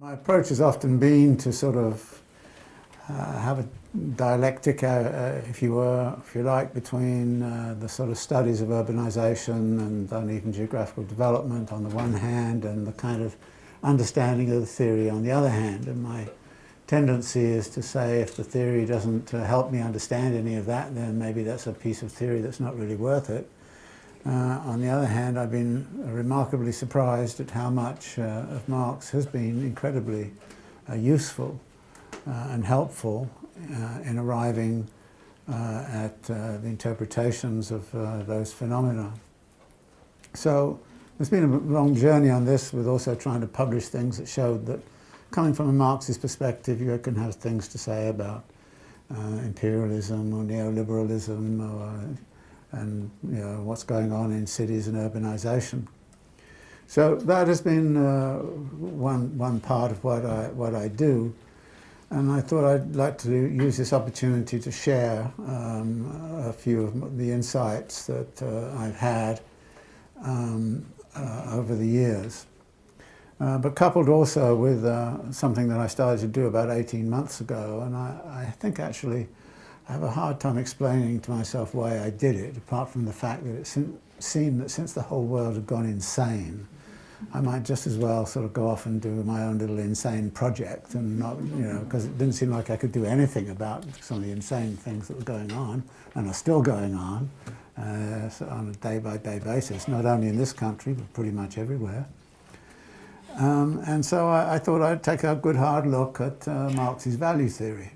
My approach has often been to sort of have a dialectic, if you like, between the sort of studies of urbanization and uneven geographical development on the one hand, and the kind of understanding of the theory on the other hand. And my tendency is to say, if the theory doesn't help me understand any of that, then maybe that's a piece of theory that's not really worth it. On the other hand, I've been remarkably surprised at how much of Marx has been incredibly useful and helpful in arriving at the interpretations of those phenomena. So there's been a long journey on this, with also trying to publish things that showed that, coming from a Marxist perspective, you can have things to say about imperialism or neoliberalism, and what's going on in cities and urbanization. So that has been one part of what I do, and I thought I'd like to use this opportunity to share a few of the insights that I've had over the years, but coupled also with something that I started to do about 18 months ago, and I think actually I have a hard time explaining to myself why I did it, apart from the fact that it seemed that since the whole world had gone insane, I might just as well sort of go off and do my own little insane project, and not, because it didn't seem like I could do anything about some of the insane things that were going on, and are still going on a day-by-day basis, not only in this country, but pretty much everywhere. And so I thought I'd take a good hard look at Marx's value theory.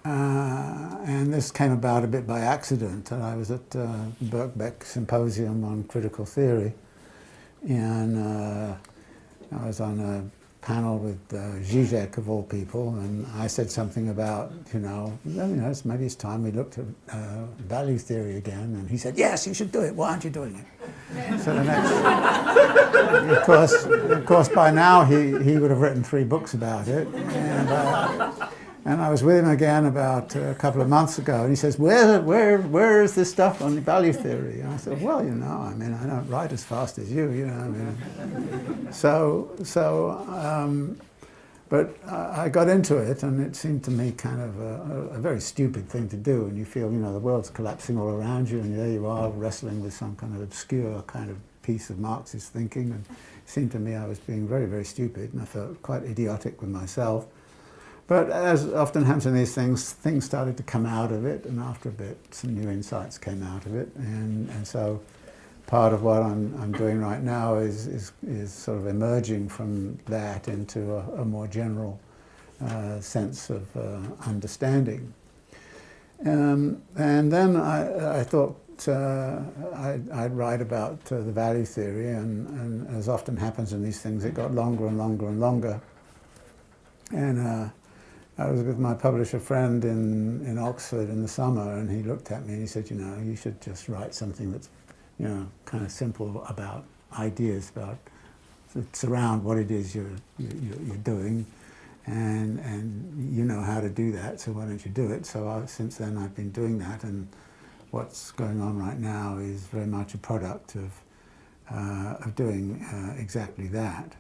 And this came about a bit by accident. I was at Birkbeck Symposium on Critical Theory, and I was on a panel with Zizek, of all people, and I said something about, maybe it's time we looked at value theory again, and he said, yes, you should do it, why aren't you doing it? So the next, of course, by now he would have written 3 books about it, and I was with him again about a couple of months ago, and he says, where is this stuff on value theory? And I said, well, I don't write as fast as you, but I got into it, and it seemed to me kind of a very stupid thing to do, and you feel, the world's collapsing all around you, and there you are wrestling with some kind of obscure kind of piece of Marxist thinking, and it seemed to me I was being very, very stupid, and I felt quite idiotic with myself. But as often happens in these things started to come out of it, and after a bit, some new insights came out of it, and so part of what I'm doing right now is sort of emerging from that into a more general sense of understanding. And then I thought I'd write about the value theory, and as often happens in these things, it got longer and longer and longer. And I was with my publisher friend in Oxford in the summer, and he looked at me and he said, you should just write something that's, kind of simple about ideas, it's around what it is you're doing, and you know how to do that, so why don't you do it? So since then I've been doing that, and what's going on right now is very much a product of doing exactly that.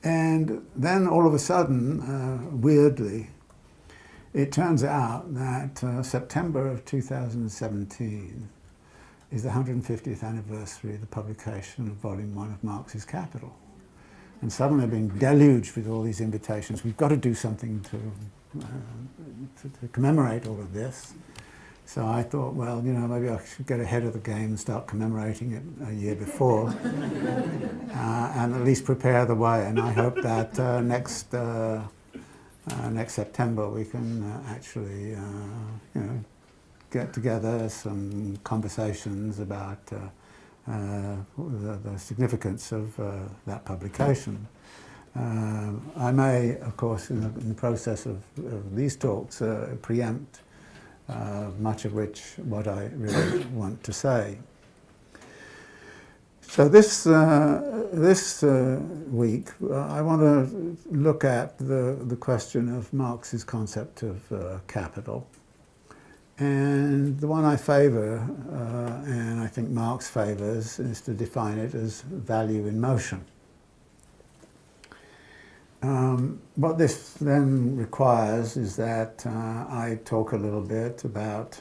And then all of a sudden, weirdly, it turns out that September of 2017 is the 150th anniversary of the publication of Volume 1 of Marx's Capital. And suddenly I've been deluged with all these invitations. We've got to do something to commemorate all of this. So I thought, well, maybe I should get ahead of the game and start commemorating it a year before, and at least prepare the way. And I hope that next September we can actually, get together some conversations about the significance of that publication. I may, of course, in the process of these talks, preempt much of what I really want to say. So this week I want to look at the question of Marx's concept of capital, and the one I favour, and I think Marx favours, is to define it as value in motion. What this then requires is that I talk a little bit about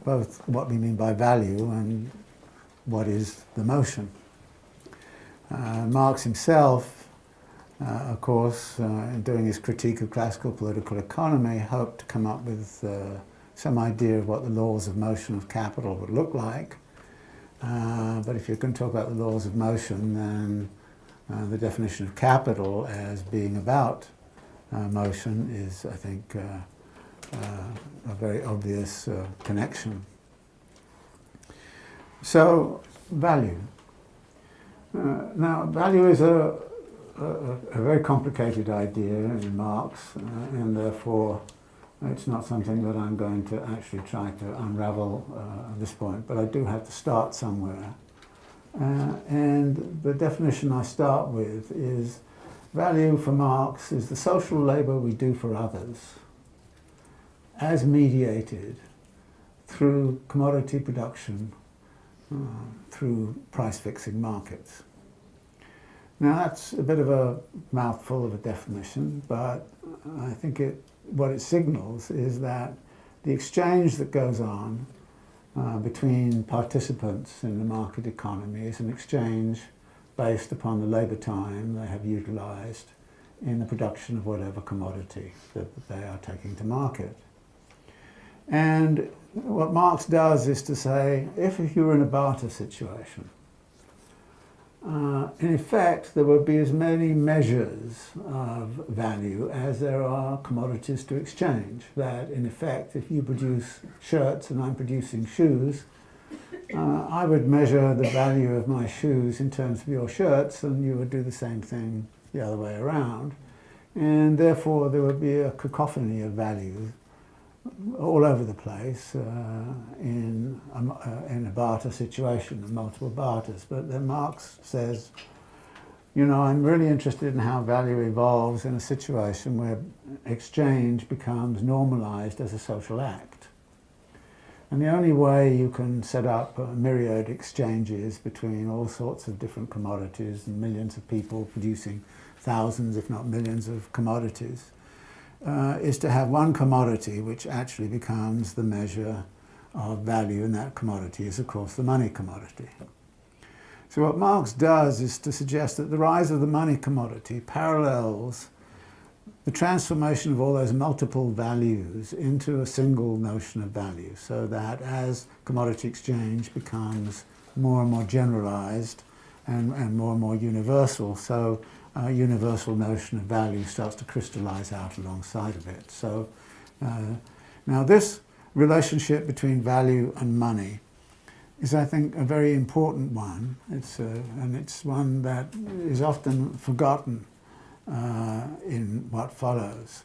both what we mean by value and what is the motion. Marx himself, of course, in doing his critique of classical political economy, hoped to come up with some idea of what the laws of motion of capital would look like. But if you're going to talk about the laws of motion, then the definition of capital as being about motion is, I think, a very obvious connection. So, value. Now, value is a very complicated idea in Marx, and therefore it's not something that I'm going to actually try to unravel at this point, but I do have to start somewhere. And the definition I start with is value for Marx is the social labour we do for others as mediated through commodity production, through price-fixing markets. Now that's a bit of a mouthful of a definition, but I think what it signals is that the exchange that goes on between participants in the market economy is an exchange based upon the labour time they have utilised in the production of whatever commodity that they are taking to market. And what Marx does is to say, if you're in a barter situation, in effect, there will be as many measures of value as there are commodities to exchange. That, in effect, if you produce shirts and I'm producing shoes, I would measure the value of my shoes in terms of your shirts, and you would do the same thing the other way around. And therefore, there would be a cacophony of value all over the place in a barter situation, multiple barters. But then Marx says, you know, I'm really interested in how value evolves in a situation where exchange becomes normalized as a social act. And the only way you can set up myriad exchanges between all sorts of different commodities and millions of people producing thousands, if not millions, of commodities is to have one commodity which actually becomes the measure of value, and that commodity is, of course, the money commodity. So what Marx does is to suggest that the rise of the money commodity parallels the transformation of all those multiple values into a single notion of value, so that as commodity exchange becomes more and more generalized and more universal, so a universal notion of value starts to crystallize out alongside of it. So now this relationship between value and money is, I think, a very important one. And it's one that is often forgotten in what follows.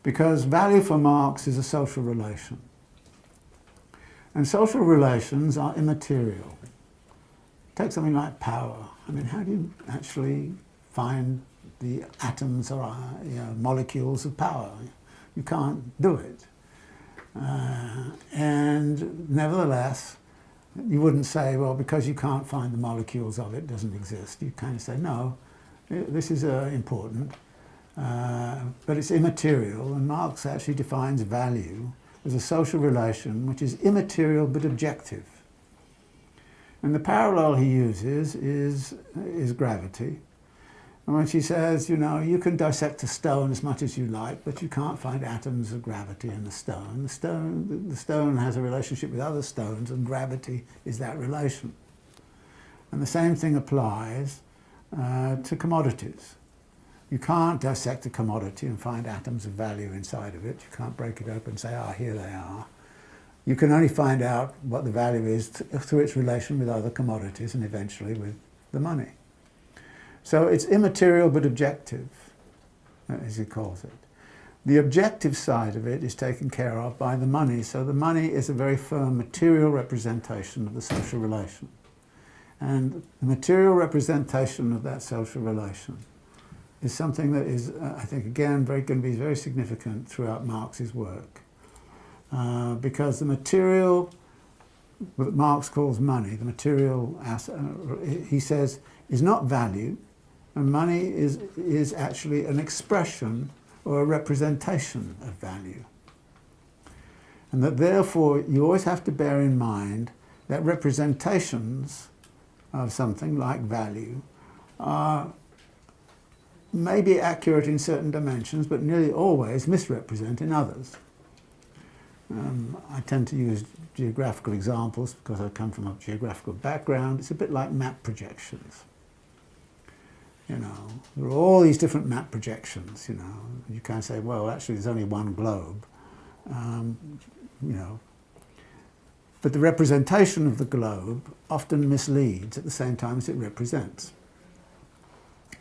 Because value for Marx is a social relation. And social relations are immaterial. Take something like power. I mean, how do you actually find the atoms or molecules of power? You can't do it. And nevertheless, you wouldn't say, well, because you can't find the molecules of it, it doesn't exist. You kind of say, no, this is important, but it's immaterial. And Marx actually defines value as a social relation which is immaterial but objective. And the parallel he uses is gravity. And when she says, you know, you can dissect a stone as much as you like, but you can't find atoms of gravity in the stone. The stone has a relationship with other stones, and gravity is that relation. And the same thing applies to commodities. You can't dissect a commodity and find atoms of value inside of it. You can't break it open and say, ah, here they are. You can only find out what the value is through its relation with other commodities and eventually with the money. So it's immaterial but objective, as he calls it. The objective side of it is taken care of by the money, so the money is a very firm material representation of the social relation. And the material representation of that social relation is something that is, I think, again, going to be very significant throughout Marx's work. Because the material that Marx calls money, the material, he says, is not value, And money is actually an expression or a representation of value. And that therefore you always have to bear in mind that representations of something like value are maybe accurate in certain dimensions, but nearly always misrepresent in others. I tend to use geographical examples because I come from a geographical background. It's a bit like map projections. You know, there are all these different map projections, you know. You can't say, well, actually there's only one globe, you know. But the representation of the globe often misleads at the same time as it represents.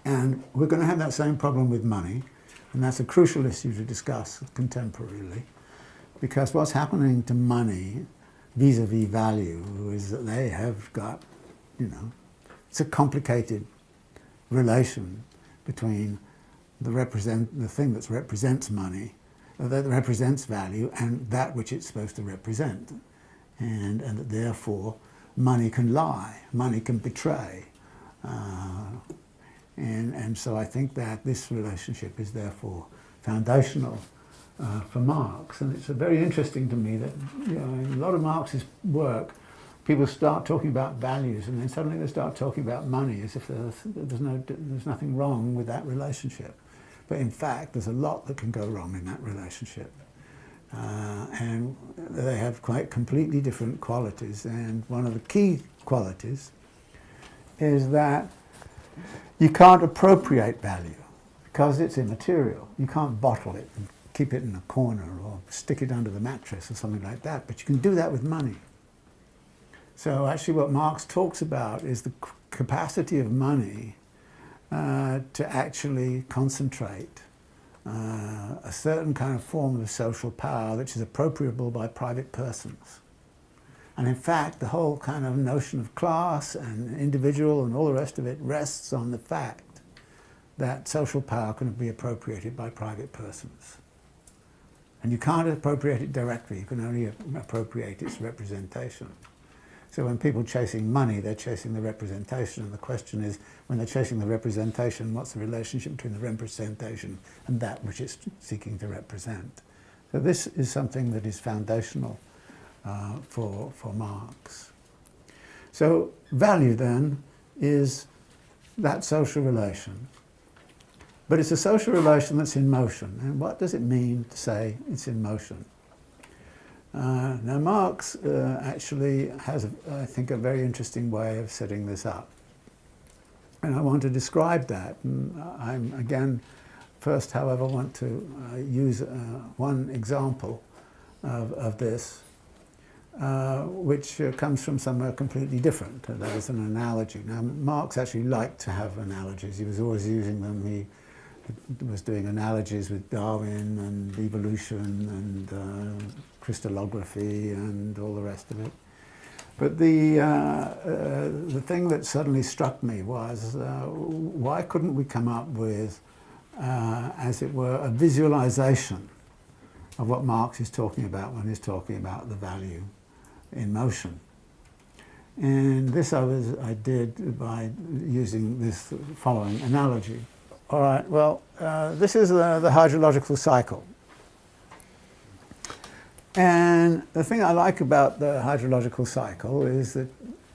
And we're going to have that same problem with money, and that's a crucial issue to discuss contemporarily, because what's happening to money vis-a-vis value is that they have got, you know, it's a complicated relation between the thing that represents money, that represents value, and that which it's supposed to represent. And that therefore money can lie, money can betray. And so I think that this relationship is therefore foundational for Marx. And it's very interesting to me that, you know, in a lot of Marx's work, people start talking about values and then suddenly they start talking about money as if there's nothing wrong with that relationship. But in fact, there's a lot that can go wrong in that relationship. And they have quite completely different qualities. And one of the key qualities is that you can't appropriate value because it's immaterial. You can't bottle it and keep it in a corner or stick it under the mattress or something like that, but you can do that with money. So actually what Marx talks about is the capacity of money to actually concentrate a certain kind of form of social power which is appropriable by private persons. And in fact, the whole kind of notion of class and individual and all the rest of it rests on the fact that social power can be appropriated by private persons. And you can't appropriate it directly, you can only appropriate its representation. So when people are chasing money, they're chasing the representation, and the question is, when they're chasing the representation, what's the relationship between the representation and that which it's seeking to represent? So this is something that is foundational for Marx. So value then is that social relation. But it's a social relation that's in motion. And what does it mean to say it's in motion? Now Marx actually has, I think, a very interesting way of setting this up. And I want to describe that. And I'm, again, first, however, want to use one example of this, which comes from somewhere completely different. That is an analogy. Now, Marx actually liked to have analogies. He was always using them. He was doing analogies with Darwin and evolution and crystallography and all the rest of it. But the thing that suddenly struck me was why couldn't we come up with, as it were, a visualization of what Marx is talking about when he's talking about the value in motion. And this I did by using this following analogy. All right, well, this is the hydrological cycle. And the thing I like about the hydrological cycle is that,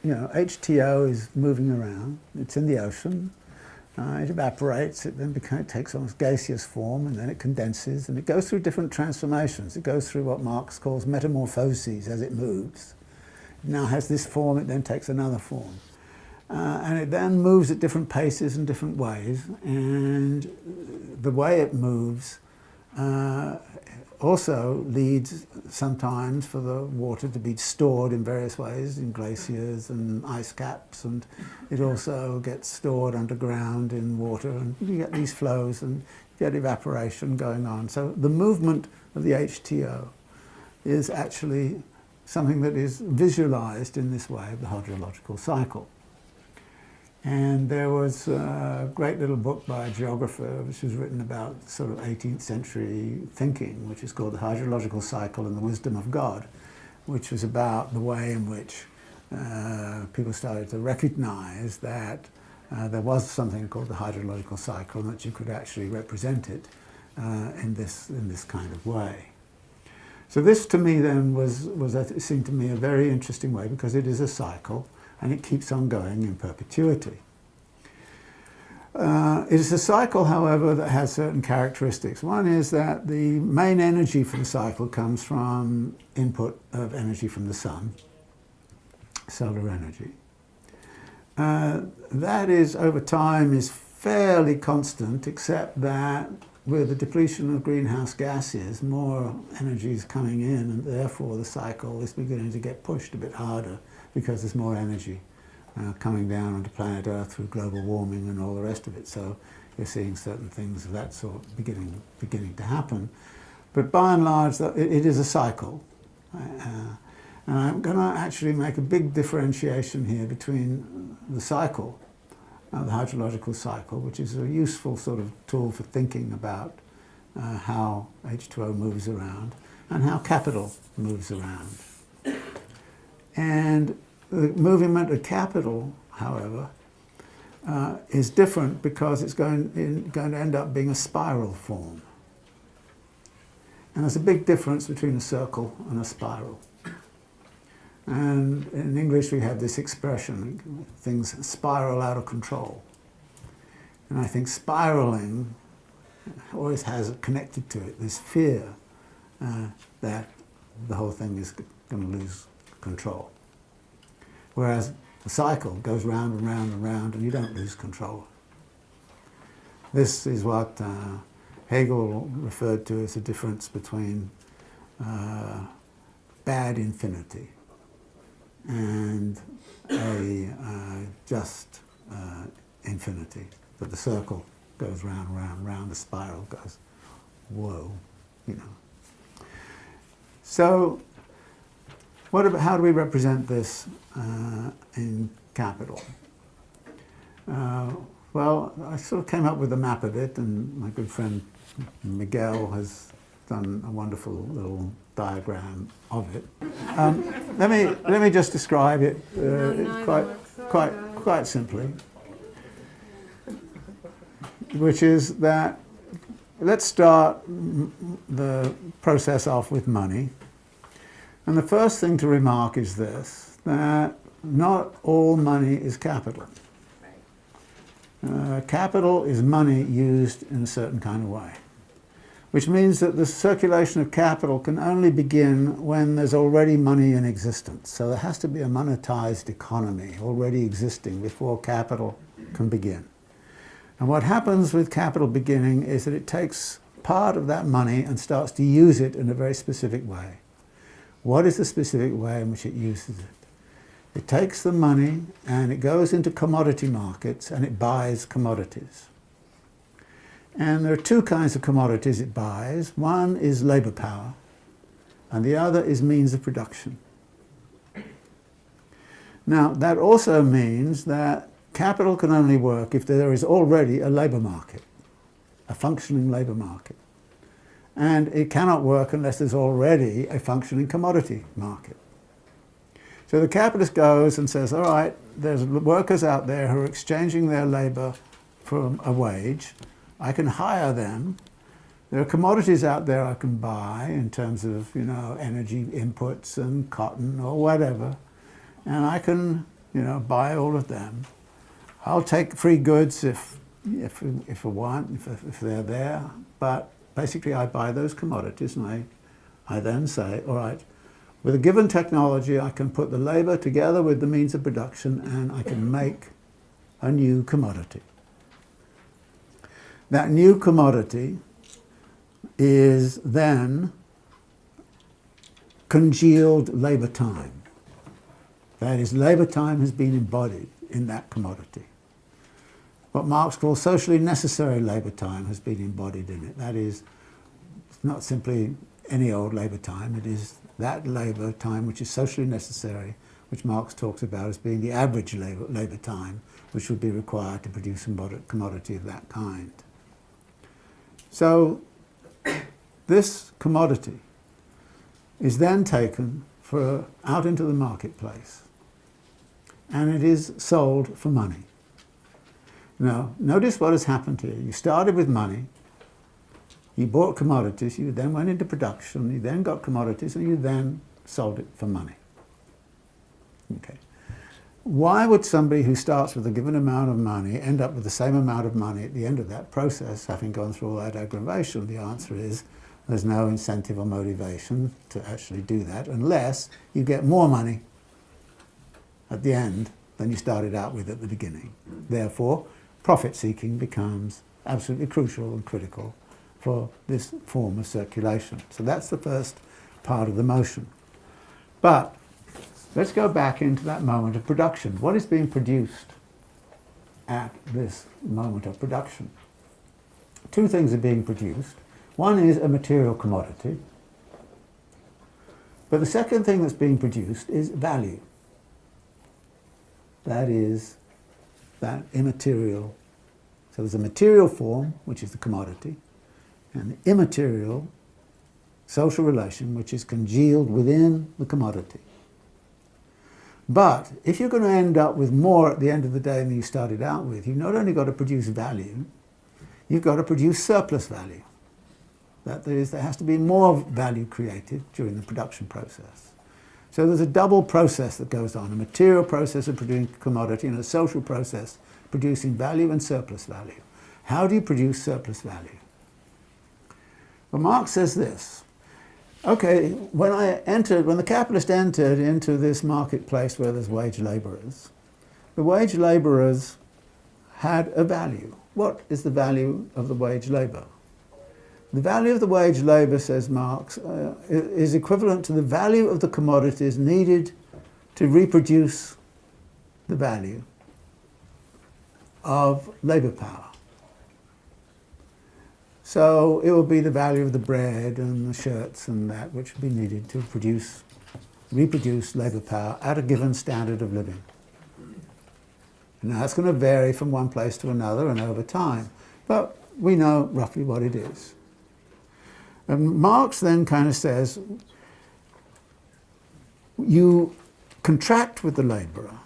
you know, H2O is moving around. It's in the ocean. It evaporates. It then takes almost gaseous form, and then it condenses, and it goes through different transformations. It goes through what Marx calls metamorphoses as it moves. It now has this form. It then takes another form. And it then moves at different paces and different ways, and the way it moves also leads sometimes for the water to be stored in various ways, in glaciers and ice caps, and it also gets stored underground in water, and you get these flows and you get evaporation going on. So the movement of the H2O is actually something that is visualized in this way of the hydrological cycle. And there was a great little book by a geographer which was written about sort of 18th century thinking, which is called The Hydrological Cycle and the Wisdom of God, which was about the way in which people started to recognize that there was something called the hydrological cycle, and that you could actually represent it in this kind of way. So this to me then it seemed to me a very interesting way, because it is a cycle and it keeps on going in perpetuity. It is a cycle, however, that has certain characteristics. One is that the main energy for the cycle comes from input of energy from the sun, solar energy. That is, over time, is fairly constant, except that with the depletion of greenhouse gases, more energy is coming in, and therefore the cycle is beginning to get pushed a bit harder, because there's more energy coming down onto planet Earth through global warming and all the rest of it. So you're seeing certain things of that sort beginning to happen. But by and large, it is a cycle. And I'm going to actually make a big differentiation here between the cycle, the hydrological cycle, which is a useful sort of tool for thinking about how H2O moves around, and how capital moves around. And the movement of capital, however, is different, because it's going to end up being a spiral form. And there's a big difference between a circle and a spiral. And in English we have this expression, things spiral out of control. And I think spiraling always has connected to it this fear that the whole thing is going to lose control. Whereas the cycle goes round and round and round, and you don't lose control. This is what Hegel referred to as the difference between bad infinity and a just infinity. That the circle goes round and round and round, the spiral goes, whoa, you know. So, how do we represent this in capital? Well, I sort of came up with a map of it, and my good friend Miguel has done a wonderful little diagram of it. Let me just describe it quite simply, which is that let's start the process off with money. And the first thing to remark is this, that not all money is capital. Capital is money used in a certain kind of way, which means that the circulation of capital can only begin when there's already money in existence. So there has to be a monetized economy already existing before capital can begin. And what happens with capital beginning is that it takes part of that money and starts to use it in a very specific way. What is the specific way in which it uses it? It takes the money and it goes into commodity markets and it buys commodities. And there are two kinds of commodities it buys. One is labor power, and the other is means of production. Now, that also means that capital can only work if there is already a labor market, a functioning labor market. And it cannot work unless there's already a functioning commodity market. So the capitalist goes and says, all right, there's workers out there who are exchanging their labor for a wage. I can hire them. There are commodities out there I can buy in terms of, you know, energy inputs and cotton or whatever. And I can, you know, buy all of them. I'll take free goods if I want, if they're there. But basically, I buy those commodities, and I then say, all right, with a given technology, I can put the labor together with the means of production, and I can make a new commodity. That new commodity is then congealed labor time. That is, labor time has been embodied in that commodity. What Marx calls socially necessary labor time has been embodied in it. That is, it's not simply any old labor time, it is that labor time which is socially necessary, which Marx talks about as being the average labor time, which would be required to produce a commodity of that kind. So this commodity is then taken out into the marketplace, and it is sold for money. Now, notice what has happened here. You started with money, you bought commodities, you then went into production, you then got commodities, and you then sold it for money. Okay. Why would somebody who starts with a given amount of money end up with the same amount of money at the end of that process, having gone through all that aggravation? The answer is there's no incentive or motivation to actually do that unless you get more money at the end than you started out with at the beginning. Therefore, profit seeking becomes absolutely crucial and critical for this form of circulation. So that's the first part of the motion. But let's go back into that moment of production. What is being produced at this moment of production? Two things are being produced. One is a material commodity, but the second thing that's being produced is value. That is that immaterial. So there's a material form, which is the commodity, and the immaterial social relation, which is congealed within the commodity. But if you're going to end up with more at the end of the day than you started out with, you've not only got to produce value, you've got to produce surplus value. That is, there has to be more value created during the production process. So there's a double process that goes on, a material process of producing commodity and a social process producing value and surplus value. How do you produce surplus value? Well, Marx says this. Okay, when the capitalist entered into this marketplace where there's wage labourers, the wage labourers had a value. What is the value of the wage labour? The value of the wage labour, says Marx, is equivalent to the value of the commodities needed to reproduce the value of labour power. So it will be the value of the bread and the shirts and that which will be needed to reproduce labour power at a given standard of living. Now that's going to vary from one place to another and over time, but we know roughly what it is. And Marx then kind of says, you contract with the labourer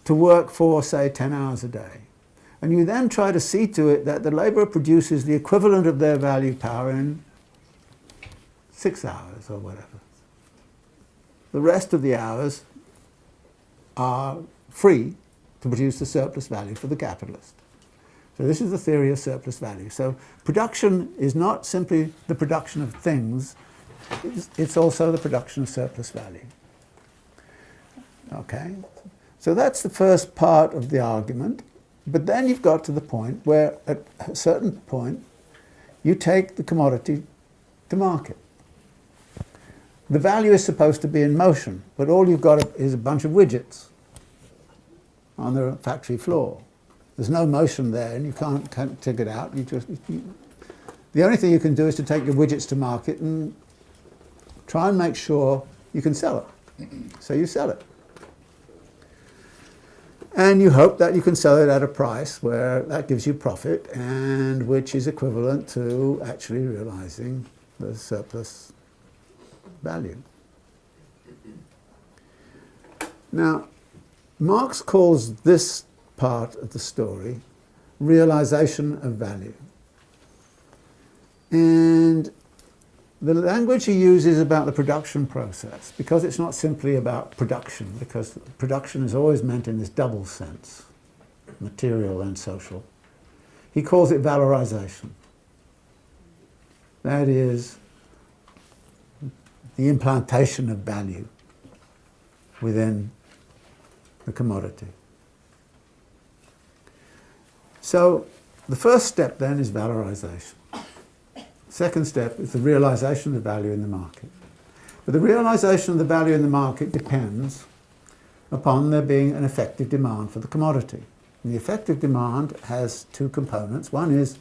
to work for, say, 10 hours a day. And you then try to see to it that the labourer produces the equivalent of their value power in 6 hours or whatever. The rest of the hours are free to produce the surplus value for the capitalist. So this is the theory of surplus value. So production is not simply the production of things, it's also the production of surplus value. Okay? So that's the first part of the argument. But then you've got to the point where at a certain point you take the commodity to market. The value is supposed to be in motion, but all you've got is a bunch of widgets on the factory floor. There's no motion there, and you can't take it out. The only thing you can do is to take your widgets to market and try and make sure you can sell it. So you sell it. And you hope that you can sell it at a price where that gives you profit, and which is equivalent to actually realizing the surplus value. Now, Marx calls this part of the story realization of value. And the language he uses about the production process, because it's not simply about production, because production is always meant in this double sense, material and social. He calls it valorization. That is the implantation of value within the commodity. So the first step then is valorization. Second step is the realization of the value in the market. But the realization of the value in the market depends upon there being an effective demand for the commodity. And the effective demand has two components. One is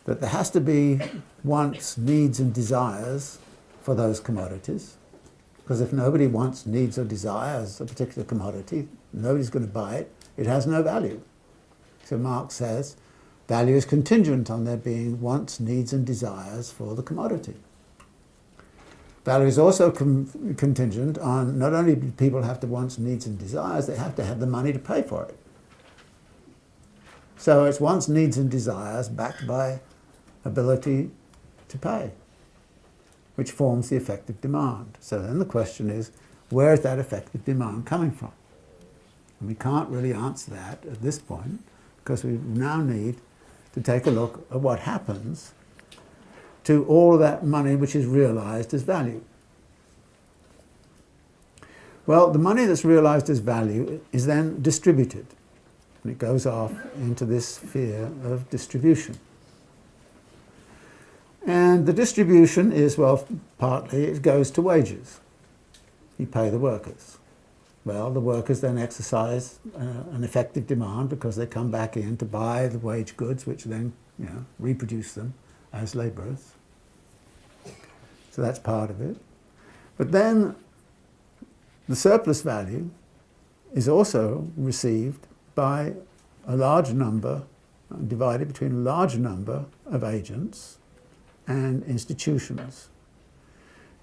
that there has to be wants, needs and desires for those commodities. Because if nobody wants, needs or desires a particular commodity, nobody's going to buy it, it has no value. So Marx says value is contingent on there being wants, needs and desires for the commodity. Value is also contingent on not only do people have to wants, needs and desires, they have to have the money to pay for it. So it's wants, needs and desires backed by ability to pay, which forms the effective demand. So then the question is, where is that effective demand coming from? And we can't really answer that at this point, because we now need to take a look at what happens to all of that money which is realized as value. Well, the money that's realized as value is then distributed, and it goes off into this sphere of distribution. And the distribution is, well, partly it goes to wages. You pay the workers. Well, the workers then exercise an effective demand because they come back in to buy the wage goods, which then, reproduce them as labourers. So that's part of it. But then the surplus value is also received by a large number, divided between a large number of agents and institutions.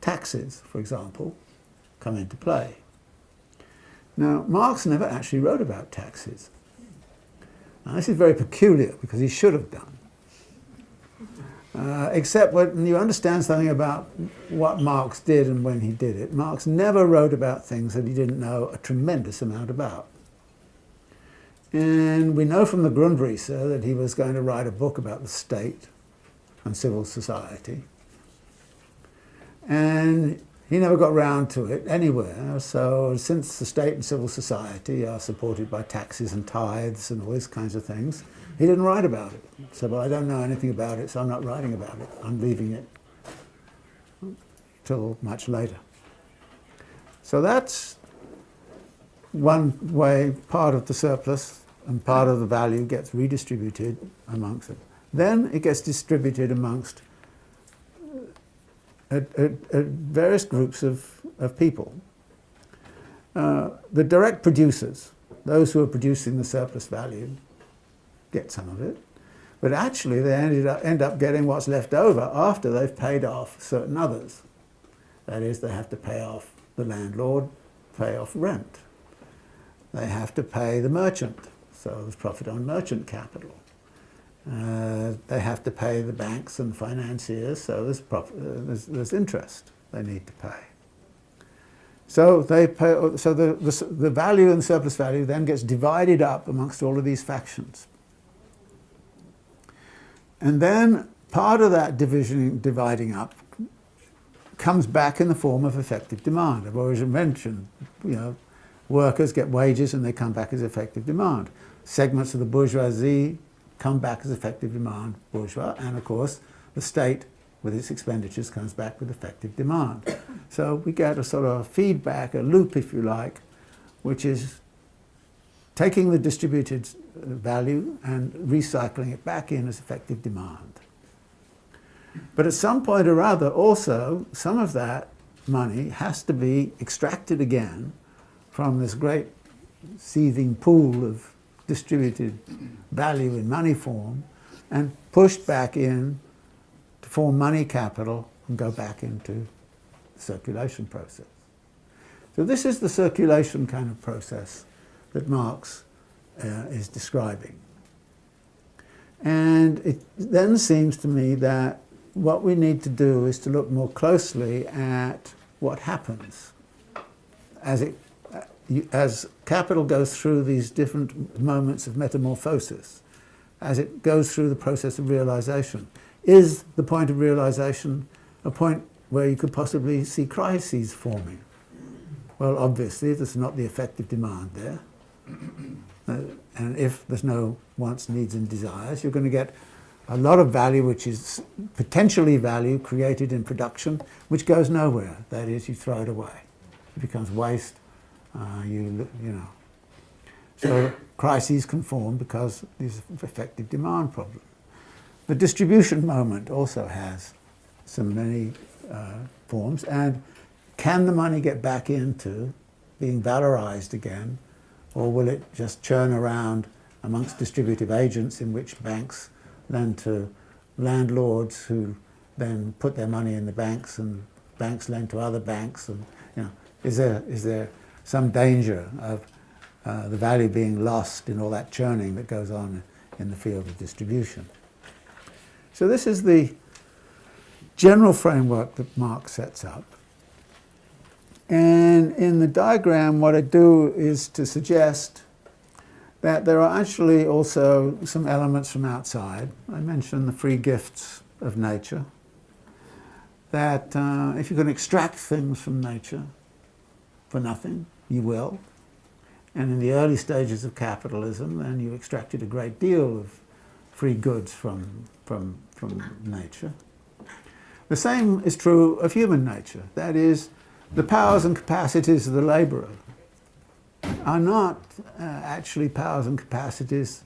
Taxes, for example, come into play. Now, Marx never actually wrote about taxes. Now, this is very peculiar because he should have done. Except when you understand something about what Marx did and when he did it, Marx never wrote about things that he didn't know a tremendous amount about. And we know from the Grundrisse that he was going to write a book about the state and civil society. And he never got round to it anywhere. So since the state and civil society are supported by taxes and tithes and all these kinds of things, he didn't write about it. So, well, I don't know anything about it, so I'm not writing about it. I'm leaving it till much later. So that's one way part of the surplus and part of the value gets redistributed amongst it. Then it gets distributed amongst various groups of people. The direct producers, those who are producing the surplus value, get some of it. But actually they end up getting what's left over after they've paid off certain others. That is, they have to pay off the landlord, pay off rent. They have to pay the merchant, so there's profit on merchant capital. They have to pay the banks and financiers, so there's interest they need to pay. So they pay. So the value and the surplus value then gets divided up amongst all of these factions. And then part of that dividing up comes back in the form of effective demand. I've already mentioned, workers get wages and they come back as effective demand. Segments of the bourgeoisie come back as effective demand, bourgeois, and of course the state with its expenditures comes back with effective demand. So we get a sort of feedback, a loop if you like, which is taking the distributed value and recycling it back in as effective demand. But at some point or other also some of that money has to be extracted again from this great seething pool of distributed value in money form and pushed back in to form money capital and go back into the circulation process. So this is the circulation kind of process that Marx is describing. And it then seems to me that what we need to do is to look more closely at what happens as capital goes through these different moments of metamorphosis, as it goes through the process of realization. Is the point of realization a point where you could possibly see crises forming? Well, obviously, there's not the effective demand there. And if there's no wants, needs and desires, you're going to get a lot of value which is potentially value created in production, which goes nowhere. That is, you throw it away. It becomes waste. So crises can form because there's effective demand problem. The distribution moment also has many forms, and can the money get back into being valorized again, or will it just churn around amongst distributive agents in which banks lend to landlords who then put their money in the banks and banks lend to other banks, and is there some danger of the value being lost in all that churning that goes on in the field of distribution. So this is the general framework that Marx sets up. And in the diagram, what I do is to suggest that there are actually also some elements from outside. I mentioned the free gifts of nature, that if you can extract things from nature for nothing, you will. And in the early stages of capitalism, then you extracted a great deal of free goods from nature. The same is true of human nature. That is, the powers and capacities of the labourer are not actually powers and capacities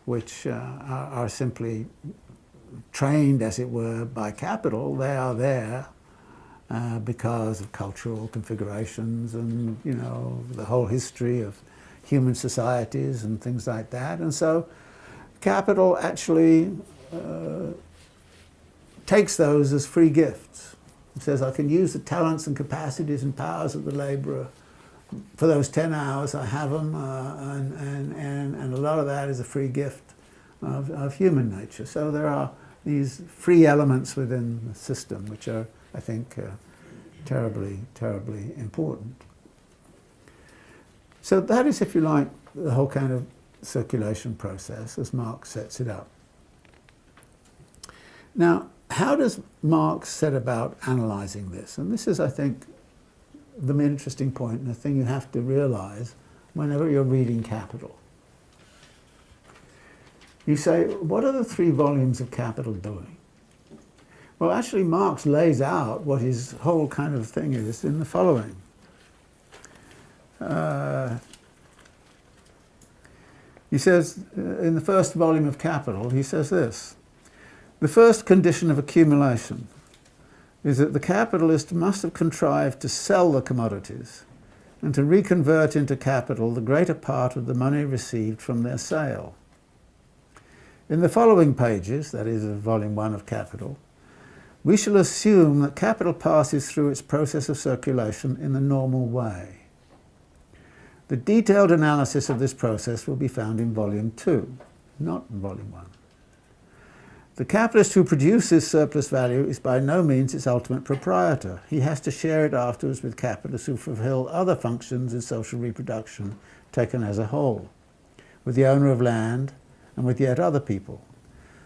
which are simply trained, as it were, by capital. They are there because of cultural configurations and, you know, the whole history of human societies and things like that. And so capital actually takes those as free gifts. It says, I can use the talents and capacities and powers of the labourer for those 10 hours. I have them, and a lot of that is a free gift of human nature. So there are these free elements within the system which are, I think, terribly, terribly important. So that is, if you like, the whole kind of circulation process as Marx sets it up. Now, how does Marx set about analysing this? And this is, I think, the interesting point and the thing you have to realise whenever you're reading Capital. You say, what are the 3 volumes of Capital doing? Well, actually, Marx lays out what his whole kind of thing is in the following. He says, in the first volume of Capital, he says this: the first condition of accumulation is that the capitalist must have contrived to sell the commodities and to reconvert into capital the greater part of the money received from their sale. In the following pages, that is, of Volume 1 of Capital, we shall assume that capital passes through its process of circulation in the normal way. The detailed analysis of this process will be found in Volume 2, not in Volume 1. The capitalist who produces surplus value is by no means its ultimate proprietor. He has to share it afterwards with capitalists who fulfill other functions in social reproduction taken as a whole, with the owner of land and with yet other people.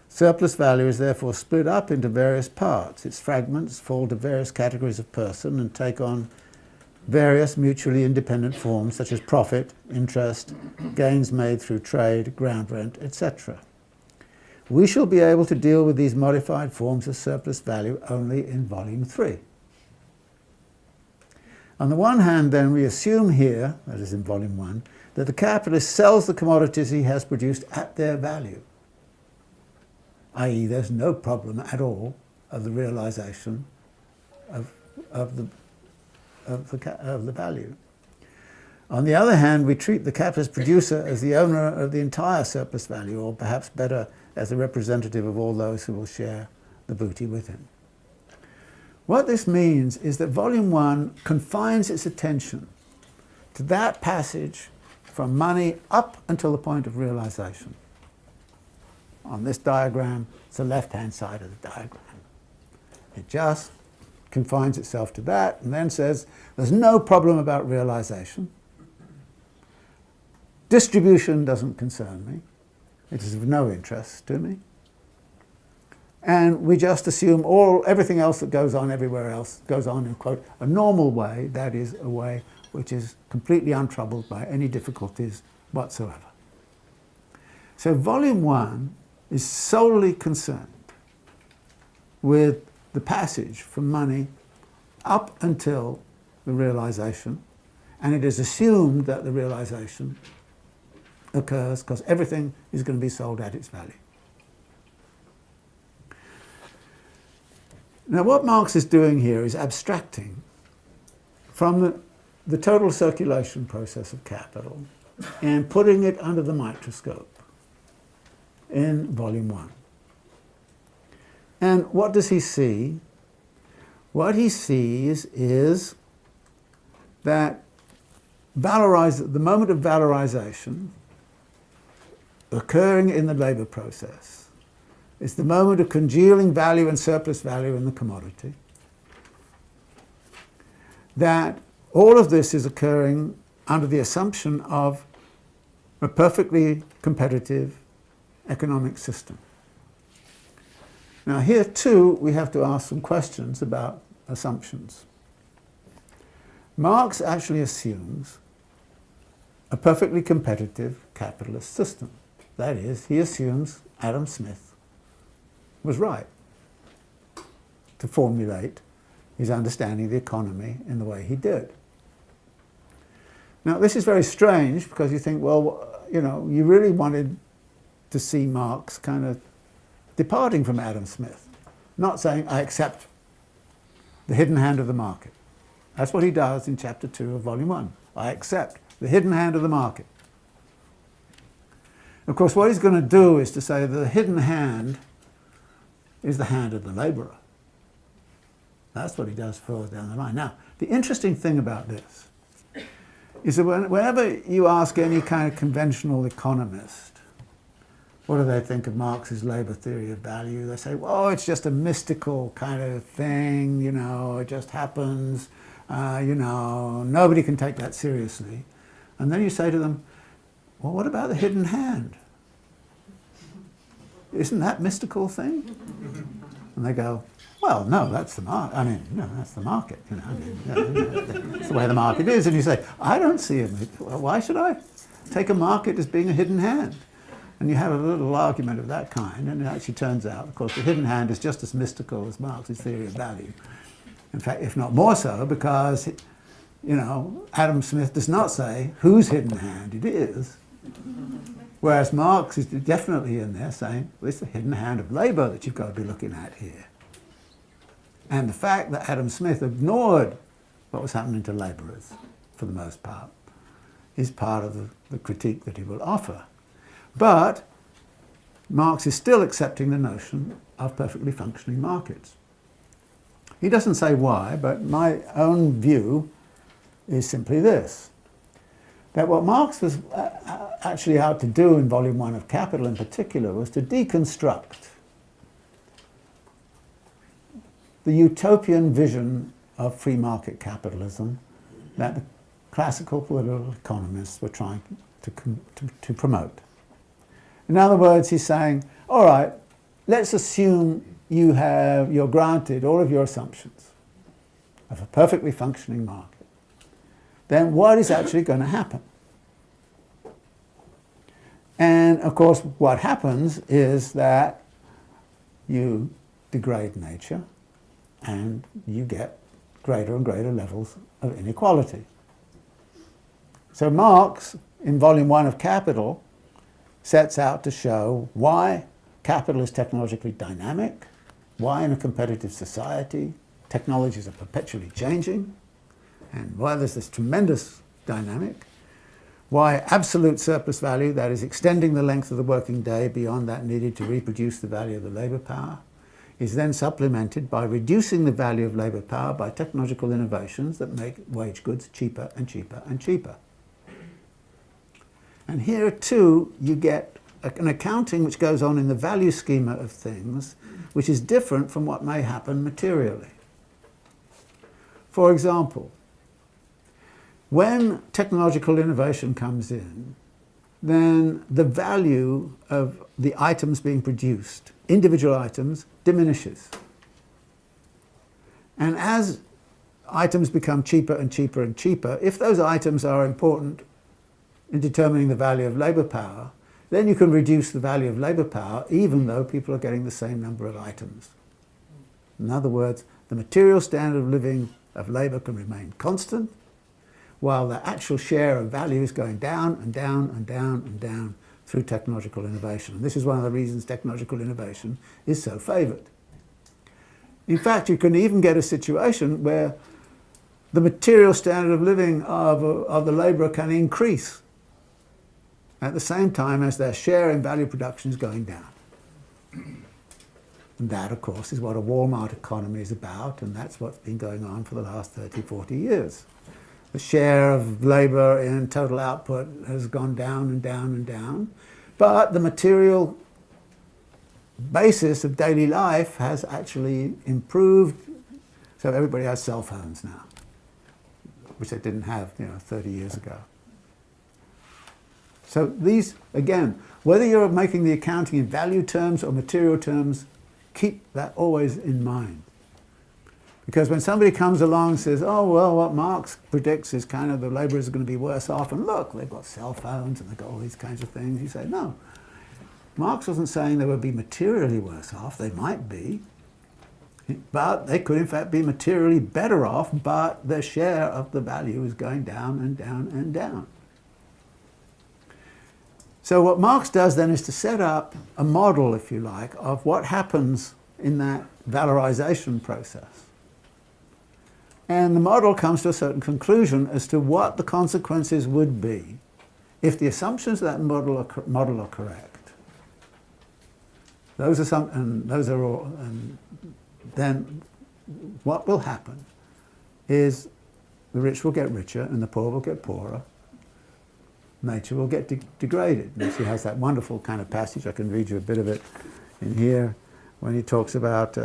Surplus value is therefore split up into various parts. Its fragments fall to various categories of person and take on various mutually independent forms such as profit, interest, gains made through trade, ground rent, etc. We shall be able to deal with these modified forms of surplus value only in Volume 3. On the one hand, then, we assume here, that is in Volume 1, that the capitalist sells the commodities he has produced at their value, i.e. there's no problem at all of the realisation of the value. On the other hand, we treat the capitalist producer as the owner of the entire surplus value, or perhaps better, as a representative of all those who will share the booty with him. What this means is that Volume 1 confines its attention to that passage from money up until the point of realisation. On this diagram, it's the left-hand side of the diagram. It just confines itself to that and then says, there's no problem about realisation. Distribution doesn't concern me. It is of no interest to me. And we just assume everything else that goes on everywhere else goes on in, quote, a normal way, that is, a way which is completely untroubled by any difficulties whatsoever. So Volume 1 is solely concerned with the passage from money up until the realisation, and it is assumed that the realisation occurs because everything is going to be sold at its value. Now, what Marx is doing here is abstracting from the total circulation process of capital and putting it under the microscope in Volume 1. And what does he see? What he sees is that the moment of valorization occurring in the labour process is the moment of congealing value and surplus value in the commodity, that all of this is occurring under the assumption of a perfectly competitive economic system. Now here too we have to ask some questions about assumptions. Marx actually assumes a perfectly competitive capitalist system. That is, he assumes Adam Smith was right to formulate his understanding of the economy in the way he did. Now this is very strange because you think, well, you know, you really wanted to see Marx kind of departing from Adam Smith, not saying, I accept the hidden hand of the market. That's what he does in chapter 2 of volume 1. I accept the hidden hand of the market. Of course, what he's going to do is to say that the hidden hand is the hand of the labourer. That's what he does further down the line. Now, the interesting thing about this is that whenever you ask any kind of conventional economist, what do they think of Marx's labour theory of value? They say, well, it's just a mystical kind of thing, you know, it just happens, you know, nobody can take that seriously. And then you say to them, well, what about the hidden hand? Isn't that mystical thing? And they go, well, no, that's the market. I mean, no, that's the market. You know, I mean, that's the way the market is. And you say, I don't see it. Why should I take a market as being a hidden hand? And you have a little argument of that kind, and it actually turns out, of course, the hidden hand is just as mystical as Marx's theory of value. In fact, if not more so, because, you know, Adam Smith does not say whose hidden hand it is, whereas Marx is definitely in there saying, well, it's the hidden hand of labour that you've got to be looking at here. And the fact that Adam Smith ignored what was happening to labourers, for the most part, is part of the critique that he will offer. But Marx is still accepting the notion of perfectly functioning markets. He doesn't say why, but my own view is simply this, that what Marx was actually out to do in Volume 1 of Capital in particular was to deconstruct the utopian vision of free market capitalism that the classical political economists were trying to promote. In other words, he's saying, all right, let's assume you're granted all of your assumptions of a perfectly functioning market. Then what is actually going to happen? And of course, what happens is that you degrade nature and you get greater and greater levels of inequality. So Marx, in Volume 1 of Capital, sets out to show why capital is technologically dynamic, why in a competitive society technologies are perpetually changing, and why there's this tremendous dynamic, why absolute surplus value, that is extending the length of the working day beyond that needed to reproduce the value of the labour power, is then supplemented by reducing the value of labour power by technological innovations that make wage goods cheaper and cheaper and cheaper. And here too you get an accounting which goes on in the value schema of things, which is different from what may happen materially. For example, when technological innovation comes in, then the value of the items being produced, individual items, diminishes. And as items become cheaper and cheaper and cheaper, if those items are important in determining the value of labour power, then you can reduce the value of labour power even though people are getting the same number of items. In other words, the material standard of living of labour can remain constant, while the actual share of value is going down and down and down and down through technological innovation. And this is one of the reasons technological innovation is so favoured. In fact, you can even get a situation where the material standard of living of the labourer can increase at the same time as their share in value production is going down. And that, of course, is what a Walmart economy is about, and that's what's been going on for the last 30, 40 years. The share of labour in total output has gone down and down and down, But the material basis of daily life has actually improved. So everybody has cell phones now, which they didn't have, 30 years ago. So these, again, whether you're making the accounting in value terms or material terms, keep that always in mind. Because when somebody comes along and says, oh, well, what Marx predicts is kind of the labourers are going to be worse off, and look, they've got cell phones and they've got all these kinds of things, you say, no. Marx wasn't saying they would be materially worse off. They might be, but they could in fact be materially better off, but their share of the value is going down and down and down. So what Marx does then is to set up a model, if you like, of what happens in that valorization process. And the model comes to a certain conclusion as to what the consequences would be if the assumptions of that model are correct. Those are all, and then what will happen is the rich will get richer and the poor will get poorer. Nature will get degraded. And she has that wonderful kind of passage, I can read you a bit of it in here, when he talks about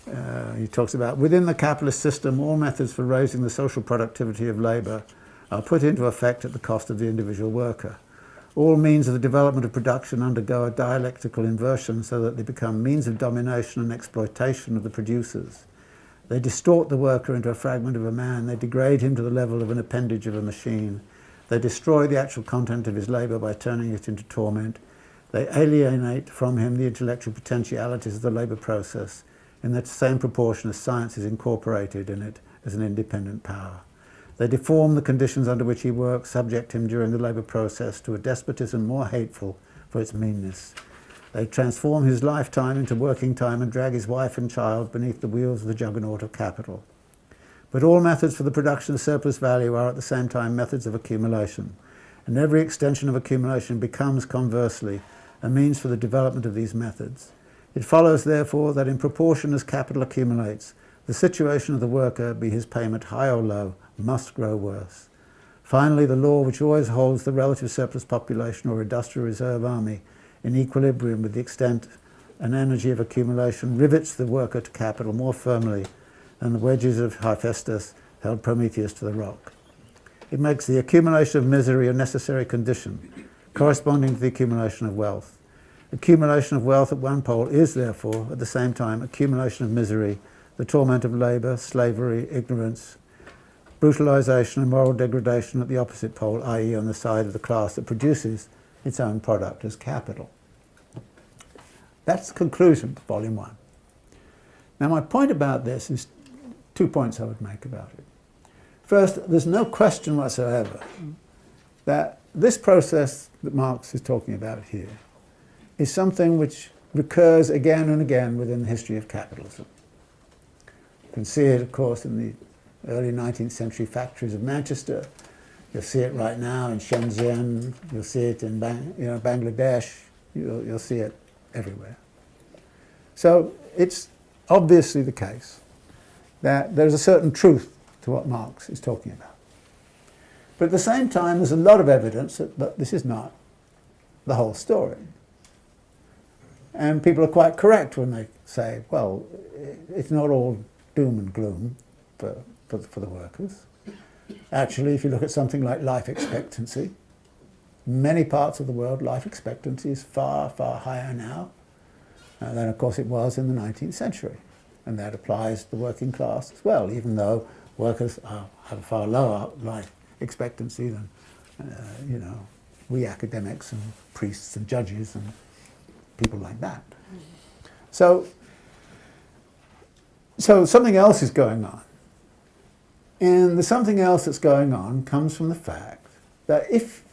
within the capitalist system, all methods for raising the social productivity of labour are put into effect at the cost of the individual worker. All means of the development of production undergo a dialectical inversion so that they become means of domination and exploitation of the producers. They distort the worker into a fragment of a man. They degrade him to the level of an appendage of a machine. They destroy the actual content of his labour by turning it into torment. They alienate from him the intellectual potentialities of the labour process in the same proportion as science is incorporated in it as an independent power. They deform the conditions under which he works, subject him during the labour process to a despotism more hateful for its meanness. They transform his lifetime into working time and drag his wife and child beneath the wheels of the juggernaut of capital. But all methods for the production of surplus value are at the same time methods of accumulation, and every extension of accumulation becomes, conversely, a means for the development of these methods. It follows, therefore, that in proportion as capital accumulates, the situation of the worker, be his payment high or low, must grow worse. Finally, the law which always holds the relative surplus population or industrial reserve army in equilibrium with the extent and energy of accumulation rivets the worker to capital more firmly than the wedges of Hephaestus held Prometheus to the rock. It makes the accumulation of misery a necessary condition, corresponding to the accumulation of wealth. Accumulation of wealth at one pole is, therefore, at the same time, accumulation of misery, the torment of labour, slavery, ignorance, brutalisation and moral degradation at the opposite pole, i.e. on the side of the class that produces its own product as capital. That's the conclusion of Volume 1. Now my point about this is 2 points I would make about it. First, there's no question whatsoever that this process that Marx is talking about here is something which recurs again and again within the history of capitalism. You can see it, of course, in the early 19th century factories of Manchester. You'll see it right now in Shenzhen. You'll see it in Bangladesh. You'll see it everywhere. So it's obviously the case that there's a certain truth to what Marx is talking about. But at the same time, there's a lot of evidence that this is not the whole story. And people are quite correct when they say, well, it's not all doom and gloom for the workers. Actually, if you look at something like life expectancy, many parts of the world, life expectancy is far, far higher now than, of course, it was in the 19th century. And that applies to the working class as well, even though workers have a far lower life expectancy than, we academics and priests and judges and people like that. So something else is going on. And the something else that's going on comes from the fact that if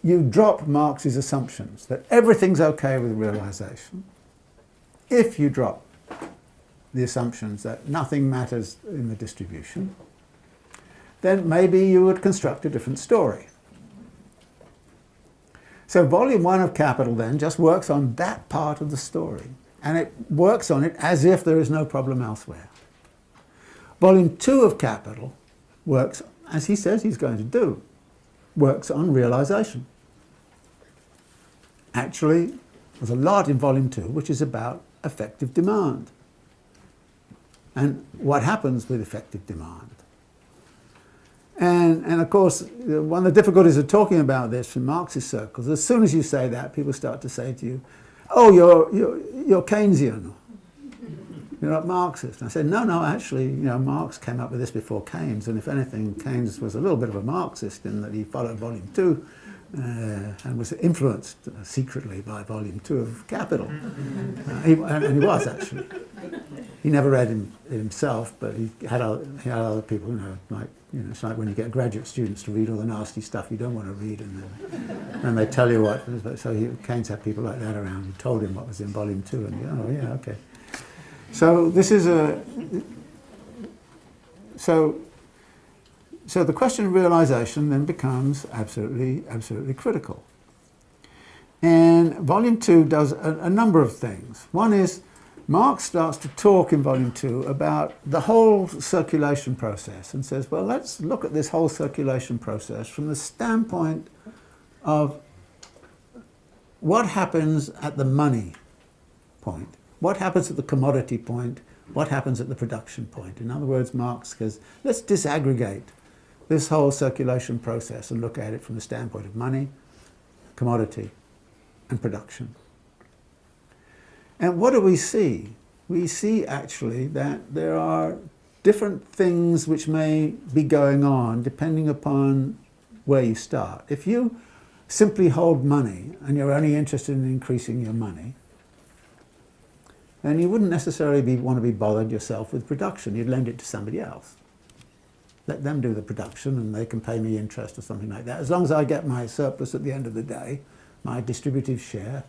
you drop Marx's assumptions that everything's okay with realization, if you drop the assumptions that nothing matters in the distribution, then maybe you would construct a different story. So Volume 1 of Capital then just works on that part of the story, and it works on it as if there is no problem elsewhere. Volume 2 of Capital works, as he says he's going to do, works on realization. actually, there's a lot in volume 2 which is about effective demand. And what happens with effective demand. And of course, one of the difficulties of talking about this in Marxist circles, as soon as you say that, people start to say to you, oh, you're Keynesian. You're not Marxist. And I said, no, actually, Marx came up with this before Keynes, and if anything, Keynes was a little bit of a Marxist in that he followed volume 2 and was influenced secretly by volume 2 of Capital. And he was, actually. He never read it himself, but he had other people, it's like when you get graduate students to read all the nasty stuff you don't want to read, and they tell you what. So Keynes had people like that around who told him what was in volume 2, and oh yeah, okay. So this is so the question of realization then becomes absolutely critical. And volume 2 does a number of things. One is Marx starts to talk in volume 2 about the whole circulation process and says, well, let's look at this whole circulation process from the standpoint of what happens at the money point, what happens at the commodity point, what happens at the production point. In other words, Marx says, let's disaggregate this whole circulation process and look at it from the standpoint of money, commodity, and production. And what do we see? We see actually that there are different things which may be going on depending upon where you start. If you simply hold money and you're only interested in increasing your money, then you wouldn't necessarily want to be bothered yourself with production. You'd lend it to somebody else. Let them do the production and they can pay me interest or something like that. As long as I get my surplus at the end of the day, my distributive share,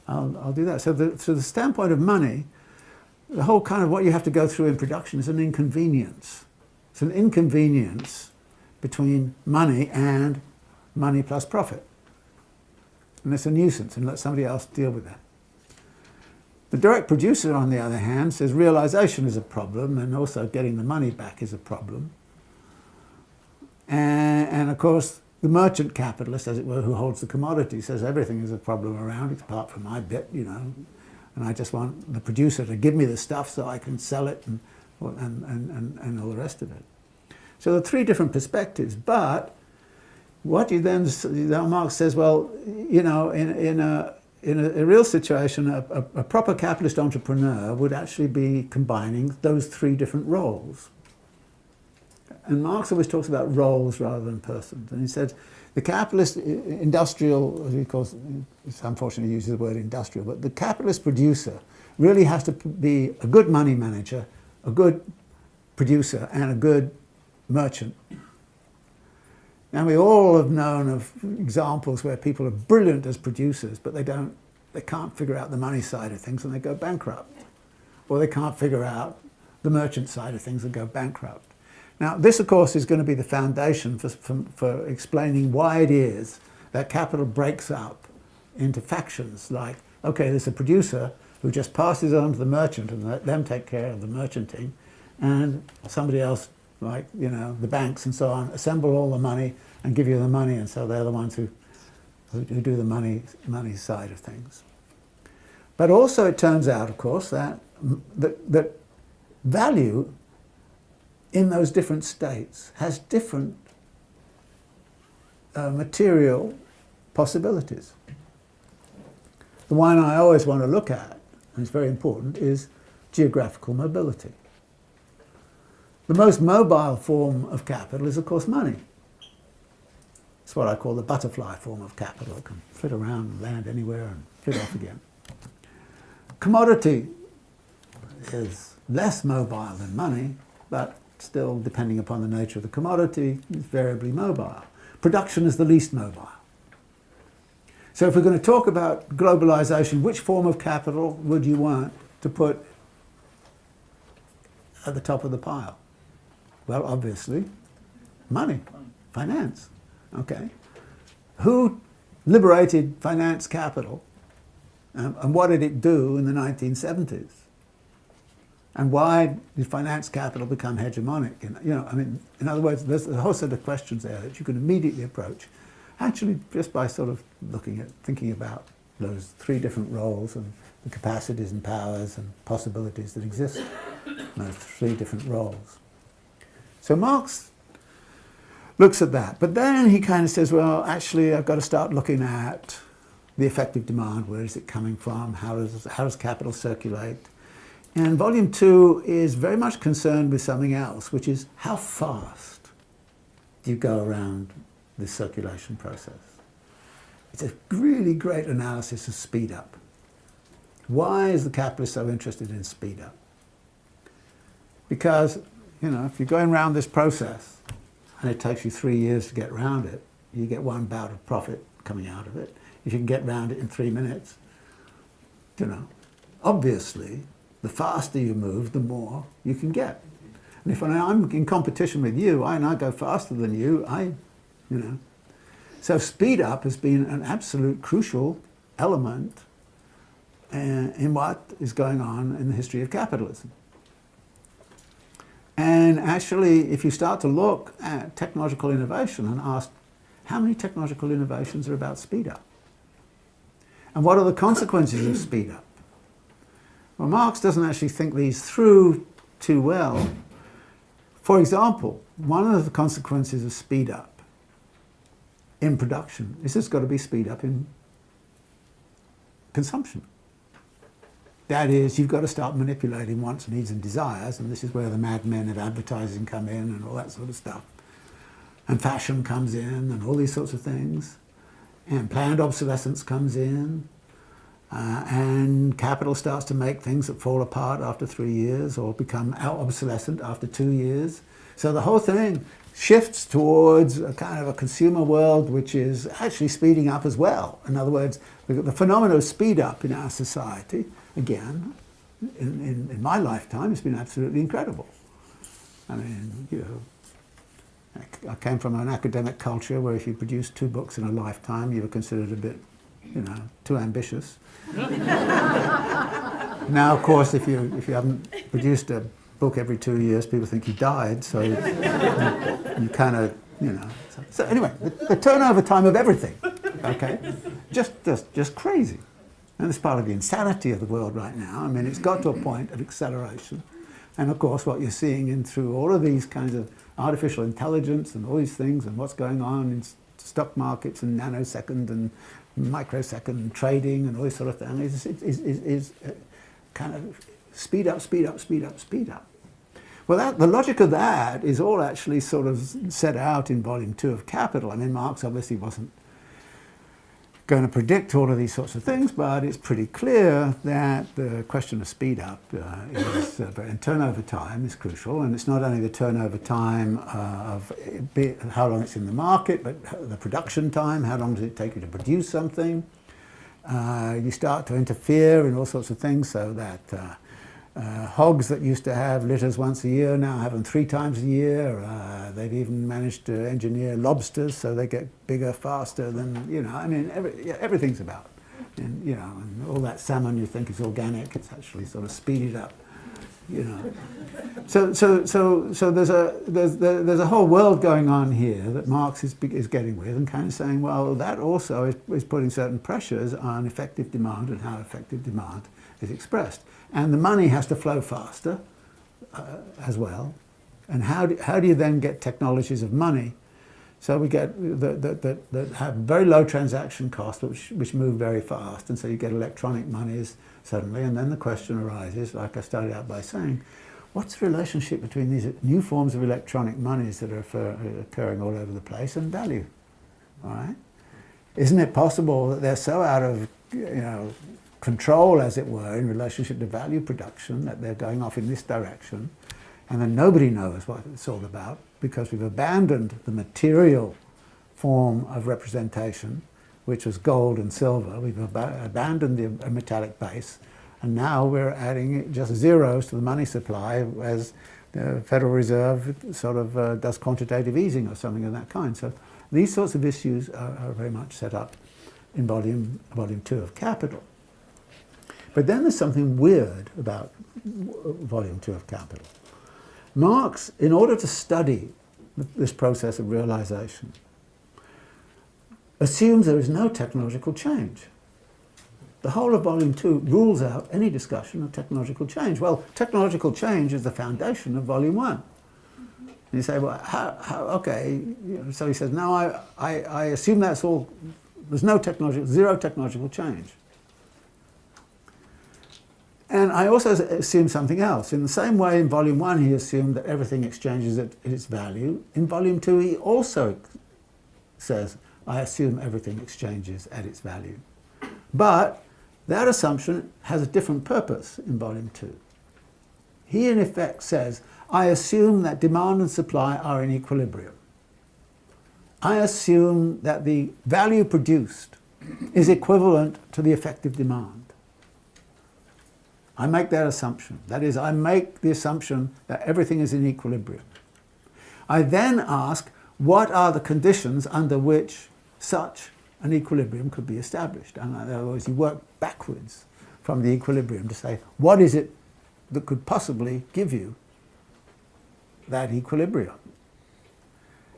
I'll do that. So the standpoint of money, the whole kind of what you have to go through in production is an inconvenience. It's an inconvenience between money and money plus profit. And it's a nuisance, and let somebody else deal with that. The direct producer, on the other hand, says realization is a problem and also getting the money back is a problem. And of course, the merchant capitalist, as it were, who holds the commodity, says everything is a problem around it, apart from my bit, and I just want the producer to give me the stuff so I can sell it and all the rest of it. So there are three different perspectives, but what you then, Marx says, well, in a real situation, a proper capitalist entrepreneur would actually be combining those three different roles. And Marx always talks about roles rather than persons. And he said the capitalist industrial, as he calls, unfortunately uses the word industrial, but the capitalist producer really has to be a good money manager, a good producer, and a good merchant. Now we all have known of examples where people are brilliant as producers, but they can't figure out the money side of things and they go bankrupt. Or they can't figure out the merchant side of things and go bankrupt. Now, this, of course, is going to be the foundation for explaining why it is that capital breaks up into factions. Like, okay, there's a producer who just passes on to the merchant and let them take care of the merchanting, and somebody else, like, the banks and so on, assemble all the money and give you the money, and so they're the ones who do the money side of things. But also it turns out, of course, that value in those different states has different material possibilities. The one I always want to look at, and it's very important, is geographical mobility. The most mobile form of capital is, of course, money. It's what I call the butterfly form of capital. It can flit around and land anywhere and flit off again. Commodity is less mobile than money, but still, depending upon the nature of the commodity, is variably mobile. Production is the least mobile. So if we're going to talk about globalization, which form of capital would you want to put at the top of the pile? Well, obviously, money, finance. Okay. Who liberated finance capital, and what did it do in the 1970s? And why did finance capital become hegemonic? In other words, there's a whole set of questions there that you can immediately approach, actually just by sort of thinking about those three different roles and the capacities and powers and possibilities that exist in those three different roles. So Marx looks at that, but then he kind of says, well, actually, I've got to start looking at the effective demand. Where is it coming from? How does capital circulate? And volume 2 is very much concerned with something else, which is how fast do you go around this circulation process? It's a really great analysis of speed up. Why is the capitalist so interested in speed up? Because, you know, if you're going around this process and it takes you 3 years to get around it, you get one bout of profit coming out of it. If you can get around it in 3 minutes, you know, obviously, the faster you move, the more you can get. And if I'm in competition with you and I go faster than you, you know. So speed up has been an absolute crucial element in what is going on in the history of capitalism. And actually, if you start to look at technological innovation and ask, how many technological innovations are about speed up? And what are the consequences of speed up? Well, Marx doesn't actually think these through too well. For example, one of the consequences of speed up in production is there's got to be speed up in consumption. That is, you've got to start manipulating wants, needs and desires, and this is where the madmen of advertising come in and all that sort of stuff. And fashion comes in and all these sorts of things. And planned obsolescence comes in. And capital starts to make things that fall apart after 3 years or become obsolescent after 2 years. So the whole thing shifts towards a kind of a consumer world which is actually speeding up as well. In other words, the phenomenon of speed up in our society, again, in my lifetime, has been absolutely incredible. I mean, you know, I came from an academic culture where if you produced 2 books in a lifetime, you were considered a bit, you know, too ambitious. Now, of course, if you haven't produced a book every 2 years, people think you died, so you kind of, you know. So anyway, the turnover time of everything, okay, just crazy. And it's part of the insanity of the world right now. I mean, it's got to a point of acceleration. And of course, what you're seeing in through all of these kinds of artificial intelligence and all these things and what's going on in stock markets and nanosecond and microsecond trading and all this sort of thing is kind of speed up, speed up, speed up, speed up. Well, the logic of that is all actually sort of set out in volume 2 of Capital. I mean, Marx obviously wasn't going to predict all of these sorts of things, but it's pretty clear that the question of speed up and turnover time is crucial, and it's not only the turnover time of how long it's in the market, but the production time, how long does it take you to produce something. You start to interfere in all sorts of things, so that hogs that used to have litters once a year now have them 3 times a year. They've even managed to engineer lobsters so they get bigger faster than, you know, I mean, everything's about. And, you know, and all that salmon you think is organic, it's actually sort of speeded up, you know. So there's a whole world going on here that Marx is getting with and kind of saying, well, that also is putting certain pressures on effective demand and how effective demand is expressed. And the money has to flow faster as well. And how do you then get technologies of money? So we get that have very low transaction costs, which move very fast, and so you get electronic monies suddenly. And then the question arises, like I started out by saying, what's the relationship between these new forms of electronic monies that are occurring all over the place and value? All right? Isn't it possible that they're so out of, you know, control, as it were, in relationship to value production, that they're going off in this direction, and then nobody knows what it's all about because we've abandoned the material form of representation, which was gold and silver. We've abandoned the metallic base, and now we're adding just zeros to the money supply as the Federal Reserve sort of does quantitative easing or something of that kind. So these sorts of issues are very much set up in volume 2 of Capital. But then there's something weird about volume 2 of Capital. Marx, in order to study this process of realization, assumes there is no technological change. the whole of volume 2 rules out any discussion of technological change. Well, technological change is the foundation of volume 1. And you say, well, how okay. So he says, no, I assume that's all, there's no zero technological change. And I also assume something else. In the same way in volume 1 he assumed that everything exchanges at its value. In volume 2 he also says, I assume everything exchanges at its value. But that assumption has a different purpose in volume 2. He in effect says, I assume that demand and supply are in equilibrium. I assume that the value produced is equivalent to the effective demand. I make that assumption. That is, I make the assumption that everything is in equilibrium. I then ask, what are the conditions under which such an equilibrium could be established? And in other words, you work backwards from the equilibrium to say, what is it that could possibly give you that equilibrium?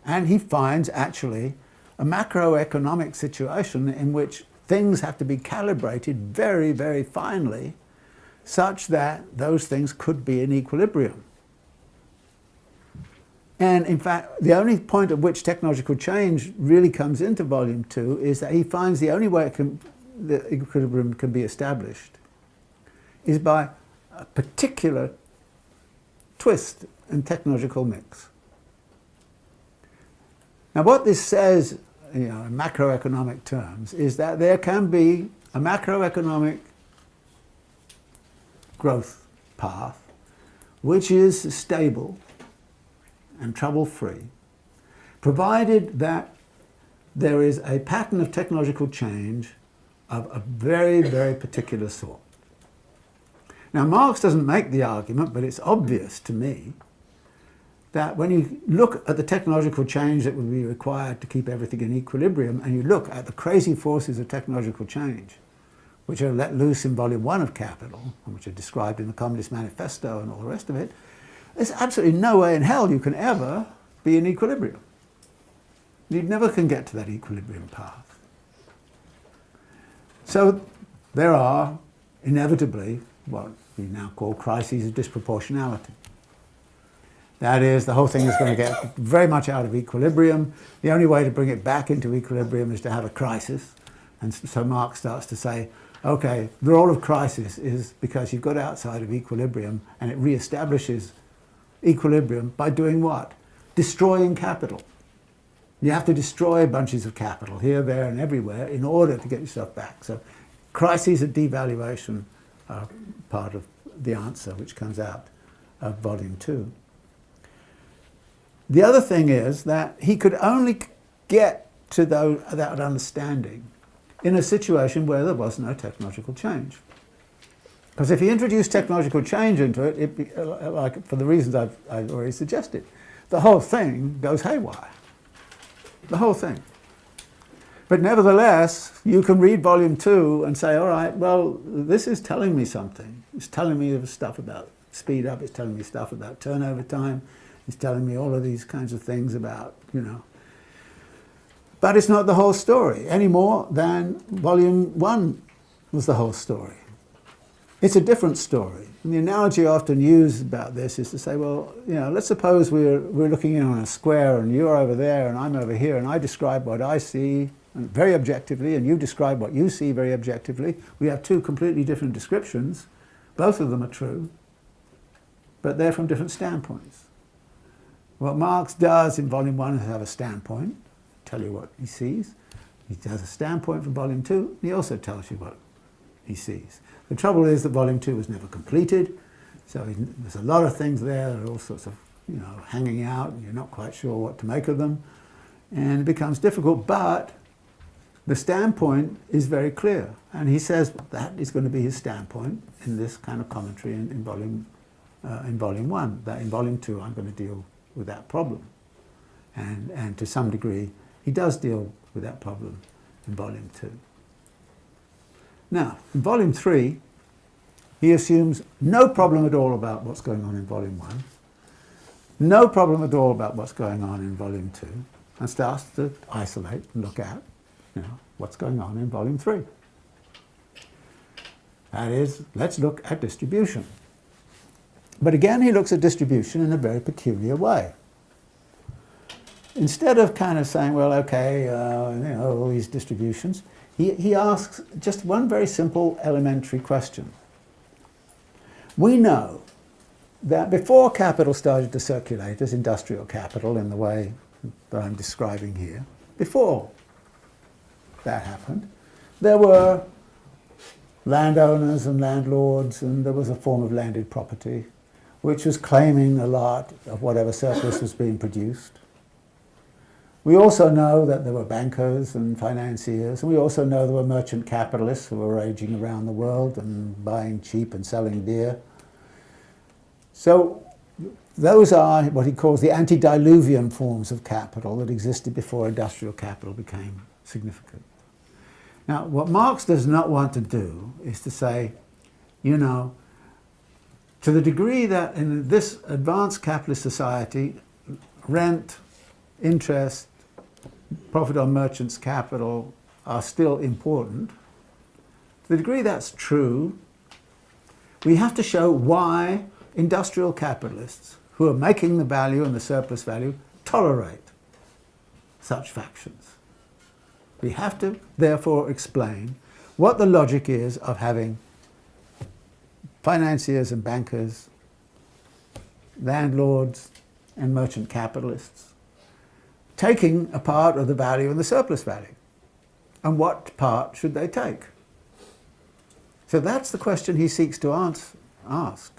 And he finds actually a macroeconomic situation in which things have to be calibrated very, very finely such that those things could be in equilibrium. And in fact, the only point at which technological change really comes into volume 2 is that he finds the only way the equilibrium can be established is by a particular twist in technological mix. Now what this says, in macroeconomic terms, is that there can be a macroeconomic growth path which is stable and trouble-free, provided that there is a pattern of technological change of a very, very particular sort. Now, Marx doesn't make the argument, but it's obvious to me that when you look at the technological change that would be required to keep everything in equilibrium, and you look at the crazy forces of technological change, which are let loose in volume 1 of Capital, and which are described in the Communist Manifesto and all the rest of it, there's absolutely no way in hell you can ever be in equilibrium. You never can get to that equilibrium path. So there are inevitably what we now call crises of disproportionality. That is, the whole thing is going to get very much out of equilibrium. The only way to bring it back into equilibrium is to have a crisis. And so Marx starts to say, okay, the role of crisis is because you've got outside of equilibrium, and it reestablishes equilibrium by doing what? Destroying capital. You have to destroy bunches of capital here, there, and everywhere in order to get yourself back. So crises of devaluation are part of the answer which comes out of volume 2. The other thing is that he could only get to that understanding in a situation where there was no technological change. Because if he introduced technological change into it, it'd be, like for the reasons I've already suggested, the whole thing goes haywire. The whole thing. But nevertheless, you can read volume 2 and say, all right, well, this is telling me something. It's telling me stuff about speed up, it's telling me stuff about turnover time, it's telling me all of these kinds of things about, But it's not the whole story, any more than volume 1 was the whole story. It's a different story. And the analogy I often use about this is to say, well, let's suppose we're looking in on a square and you're over there and I'm over here and I describe what I see very objectively and you describe what you see very objectively. We have two completely different descriptions. Both of them are true, but they're from different standpoints. What Marx does in volume 1 is have a standpoint, tell you what he sees. He has a standpoint from volume 2, and he also tells you what he sees. The trouble is that volume 2 was never completed, so there's a lot of things there that are all sorts of, hanging out, and you're not quite sure what to make of them, and it becomes difficult, but the standpoint is very clear, and he says that is going to be his standpoint in this kind of commentary in volume 1, that in volume 2 I'm going to deal with that problem, and to some degree he does deal with that problem in volume 2. Now, in volume 3, he assumes no problem at all about what's going on in volume 1, no problem at all about what's going on in volume 2, and starts to isolate and look at, what's going on in volume 3. That is, let's look at distribution. But again, he looks at distribution in a very peculiar way. Instead of kind of saying, well, okay, all these distributions, he asks just one very simple elementary question. We know that before capital started to circulate as industrial capital in the way that I'm describing here, before that happened, there were landowners and landlords, and there was a form of landed property which was claiming a lot of whatever surplus was being produced. We also know that there were bankers and financiers, and we also know there were merchant capitalists who were raging around the world and buying cheap and selling dear. So those are what he calls the antediluvian forms of capital that existed before industrial capital became significant. Now, what Marx does not want to do is to say, to the degree that in this advanced capitalist society, rent, interest, profit on merchants' capital are still important, to the degree that's true, we have to show why industrial capitalists who are making the value and the surplus value tolerate such factions. We have to therefore explain what the logic is of having financiers and bankers, landlords and merchant capitalists taking a part of the value and the surplus value. And what part should they take? So that's the question he seeks to ask.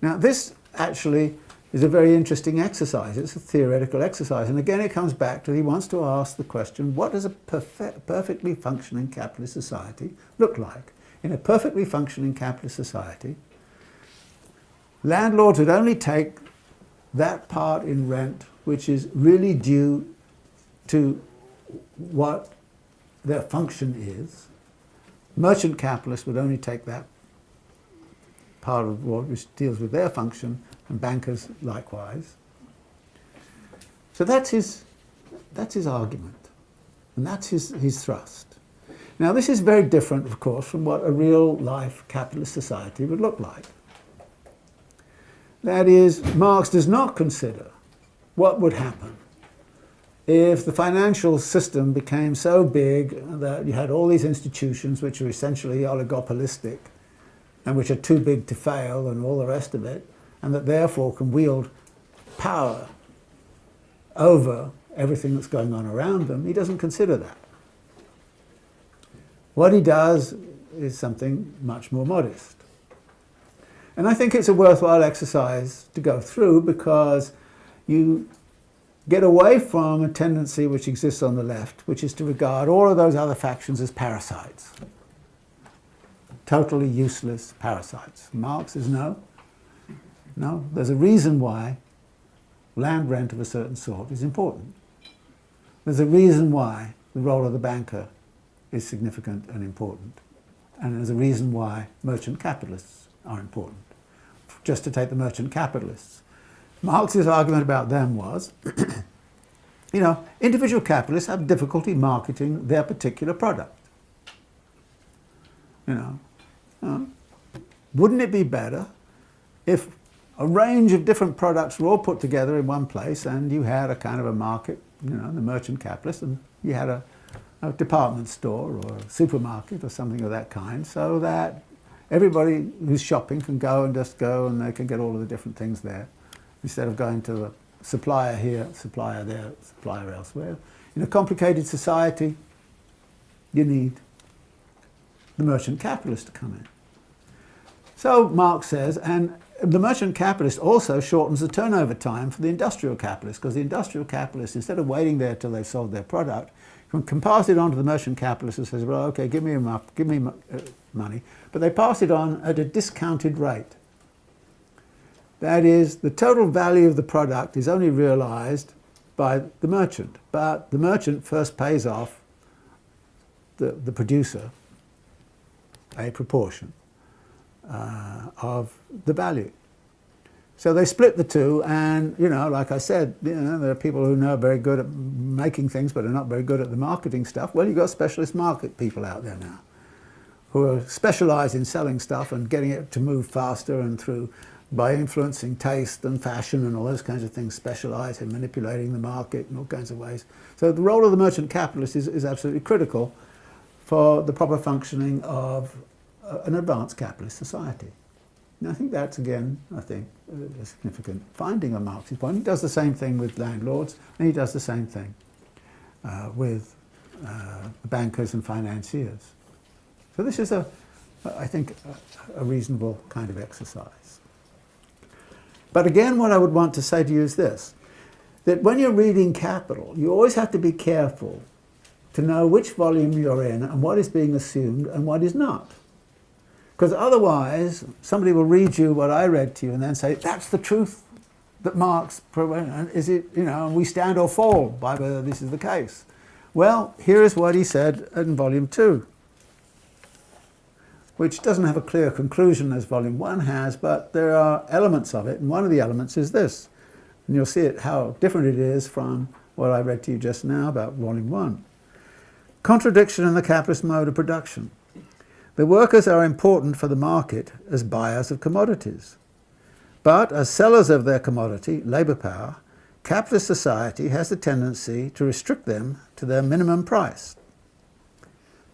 Now, this actually is a very interesting exercise. It's a theoretical exercise. And again, it comes back to he wants to ask the question, what does a perfectly functioning capitalist society look like? In a perfectly functioning capitalist society, landlords would only take that part in rent which is really due to what their function is. Merchant capitalists would only take that part of what which deals with their function, and bankers likewise. So that's his argument, and that's his thrust. Now, this is very different, of course, from what a real-life capitalist society would look like. That is, Marx does not consider what would happen if the financial system became so big that you had all these institutions which are essentially oligopolistic and which are too big to fail and all the rest of it, and that therefore can wield power over everything that's going on around them. He doesn't consider that. What he does is something much more modest. And I think it's a worthwhile exercise to go through because you get away from a tendency which exists on the left, which is to regard all of those other factions as parasites. Totally useless parasites. Marx says no, there's a reason why land rent of a certain sort is important. There's a reason why the role of the banker is significant and important. And there's a reason why merchant capitalists are important. Just to take the merchant capitalists. Marx's argument about them was, individual capitalists have difficulty marketing their particular product. Wouldn't it be better if a range of different products were all put together in one place and you had a kind of a market, the merchant capitalist, and you had a department store or a supermarket or something of that kind, so that everybody who's shopping can go and they can get all of the different things there, instead of going to a supplier here, supplier there, supplier elsewhere. In a complicated society, you need the merchant capitalist to come in. So Marx says, and the merchant capitalist also shortens the turnover time for the industrial capitalist, because the industrial capitalist, instead of waiting there till they've sold their product, can pass it on to the merchant capitalist and says, well, okay, give me money. But they pass it on at a discounted rate. That is, the total value of the product is only realized by the merchant, but the merchant first pays off the producer a proportion of the value. So they split the two, and like I said, there are people who know very good at making things but are not very good at the marketing stuff. Well, you've got specialist market people out there now who are specialised in selling stuff and getting it to move faster, and by influencing taste and fashion and all those kinds of things, specialise in manipulating the market in all kinds of ways. So the role of the merchant capitalist is absolutely critical for the proper functioning of an advanced capitalist society. And I think that's, again, a significant finding on Marx's point. He does the same thing with landlords, and he does the same thing with bankers and financiers. So this is, I think, a reasonable kind of exercise. But again, what I would want to say to you is this, that when you're reading Capital, you always have to be careful to know which volume you're in and what is being assumed and what is not. Because otherwise, somebody will read you what I read to you and then say, that's the truth that Marx, is it, we stand or fall by whether this is the case. Well, here is what he said in Volume 2, which doesn't have a clear conclusion as Volume 1 has, but there are elements of it, and one of the elements is this. And you'll see how different it is from what I read to you just now about Volume 1. Contradiction in the capitalist mode of production. The workers are important for the market as buyers of commodities. But as sellers of their commodity, labour power, capitalist society has the tendency to restrict them to their minimum price.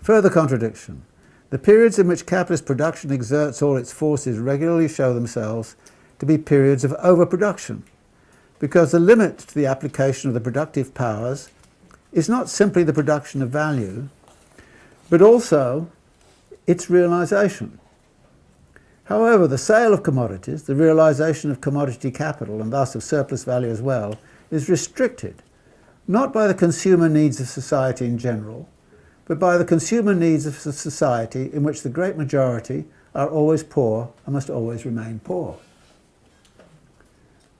Further contradiction. The periods in which capitalist production exerts all its forces regularly show themselves to be periods of overproduction, because the limit to the application of the productive powers is not simply the production of value, but also its realisation. However, the sale of commodities, the realisation of commodity capital, and thus of surplus value as well, is restricted, not by the consumer needs of society in general, but by the consumer needs of a society in which the great majority are always poor and must always remain poor.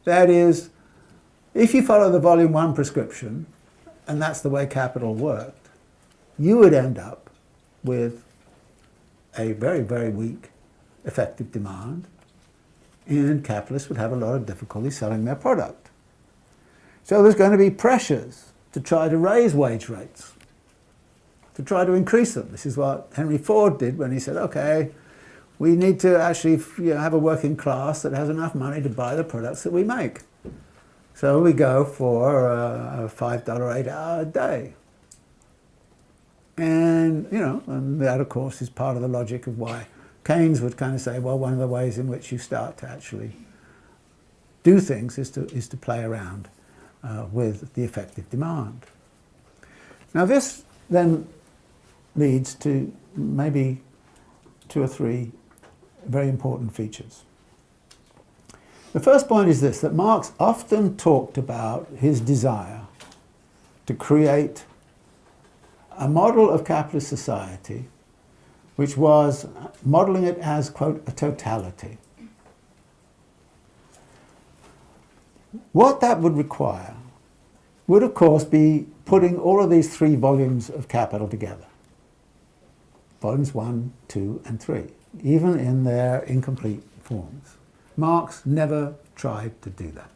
That is, if you follow the Volume 1 prescription, and that's the way capital worked, you would end up with a very, very weak effective demand, and capitalists would have a lot of difficulty selling their product. So there's going to be pressures to try to raise wage rates, to try to increase them. This is what Henry Ford did when he said, okay, we need to actually have a working class that has enough money to buy the products that we make. So we go for a $5 8-hour day. And, and that, of course, is part of the logic of why Keynes would kind of say, well, one of the ways in which you start to actually do things is to play around with the effective demand. Now this then leads to maybe 2 or 3 very important features. The first point is this, that Marx often talked about his desire to create a model of capitalist society which was modelling it as, quote, a totality. What that would require would, of course, be putting all of these 3 volumes of Capital together. Volumes 1, 2, and 3, even in their incomplete forms. Marx never tried to do that.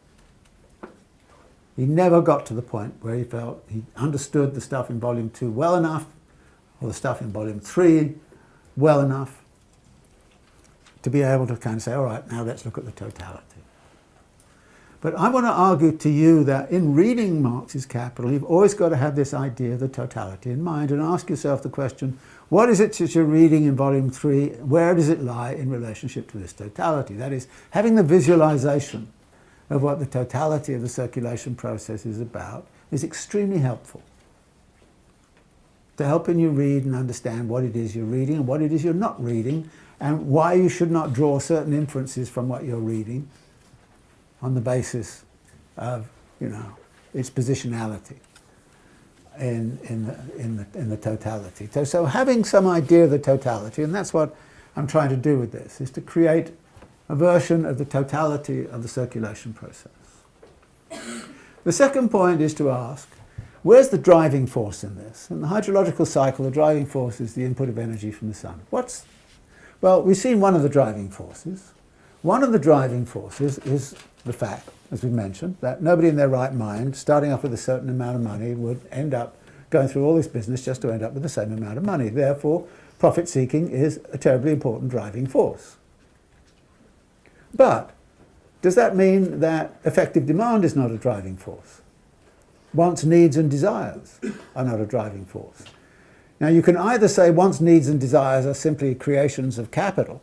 He never got to the point where he felt he understood the stuff in Volume 2 well enough, or the stuff in Volume 3 well enough, to be able to kind of say, all right, now let's look at the totality. But I want to argue to you that in reading Marx's Capital, you've always got to have this idea of the totality in mind and ask yourself the question, what is it that you're reading in Volume 3? Where does it lie in relationship to this totality? That is, having the visualization of what the totality of the circulation process is about is extremely helpful to helping you read and understand what it is you're reading and what it is you're not reading, and why you should not draw certain inferences from what you're reading on the basis of, its positionality in the totality. So having some idea of the totality, and that's what I'm trying to do with this, is to create a version of the totality of the circulation process. The second point is to ask, where's the driving force in this? In the hydrological cycle, the driving force is the input of energy from the sun. Well, we've seen one of the driving forces. One of the driving forces is the fact, as we mentioned, that nobody in their right mind, starting off with a certain amount of money, would end up going through all this business just to end up with the same amount of money. Therefore, profit seeking is a terribly important driving force. But does that mean that effective demand is not a driving force? Wants, needs and desires are not a driving force. Now you can either say wants, needs and desires are simply creations of capital,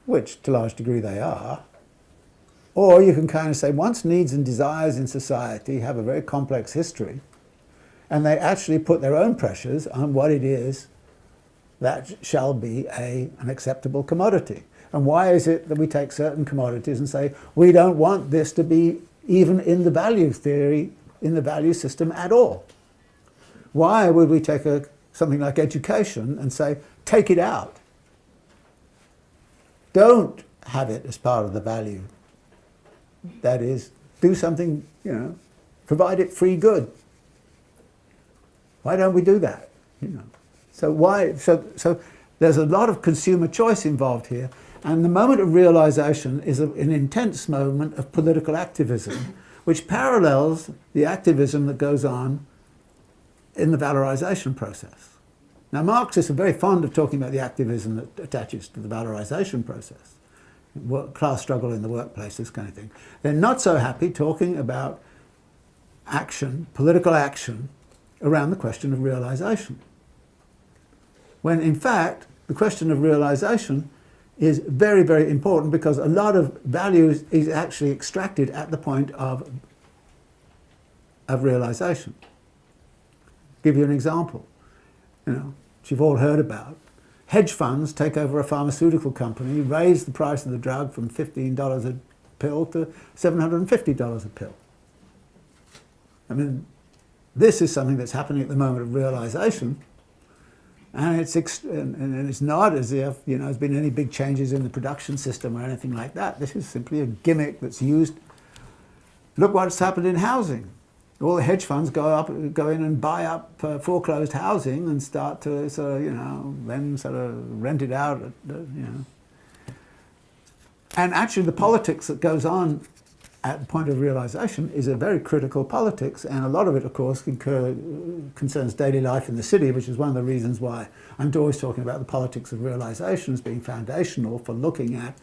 which to a large degree they are, or you can kind of say wants, needs and desires in society have a very complex history, and they actually put their own pressures on what it is that shall be an acceptable commodity. And why is it that we take certain commodities and say, we don't want this to be even in the value theory, in the value system at all? Why would we take something like education and say, take it out? Don't have it as part of the value. That is, do something, provide it free good. Why don't we do that? So why? So there's a lot of consumer choice involved here, and the moment of realization is an intense moment of political activism, which parallels the activism that goes on in the valorization process. Now, Marxists are very fond of talking about the activism that attaches to the valorization process, class struggle in the workplace, this kind of thing. They're not so happy talking about action, political action, around the question of realization. When in fact, the question of realization is very, very important, because a lot of value is actually extracted at the point of realization. Give you an example, which you've all heard about. Hedge funds take over a pharmaceutical company, raise the price of the drug from $15 a pill to $750 a pill. I mean, this is something that's happening at the moment of realization, and it's not as if there's been any big changes in the production system or anything like that. This is simply a gimmick that's used. Look what's happened in housing. All the hedge funds go in and buy up foreclosed housing and start to then sort of rent it out. And actually, the politics that goes on at the point of realization is a very critical politics, and a lot of it, of course, concerns daily life in the city, which is one of the reasons why I'm always talking about the politics of realization as being foundational for looking at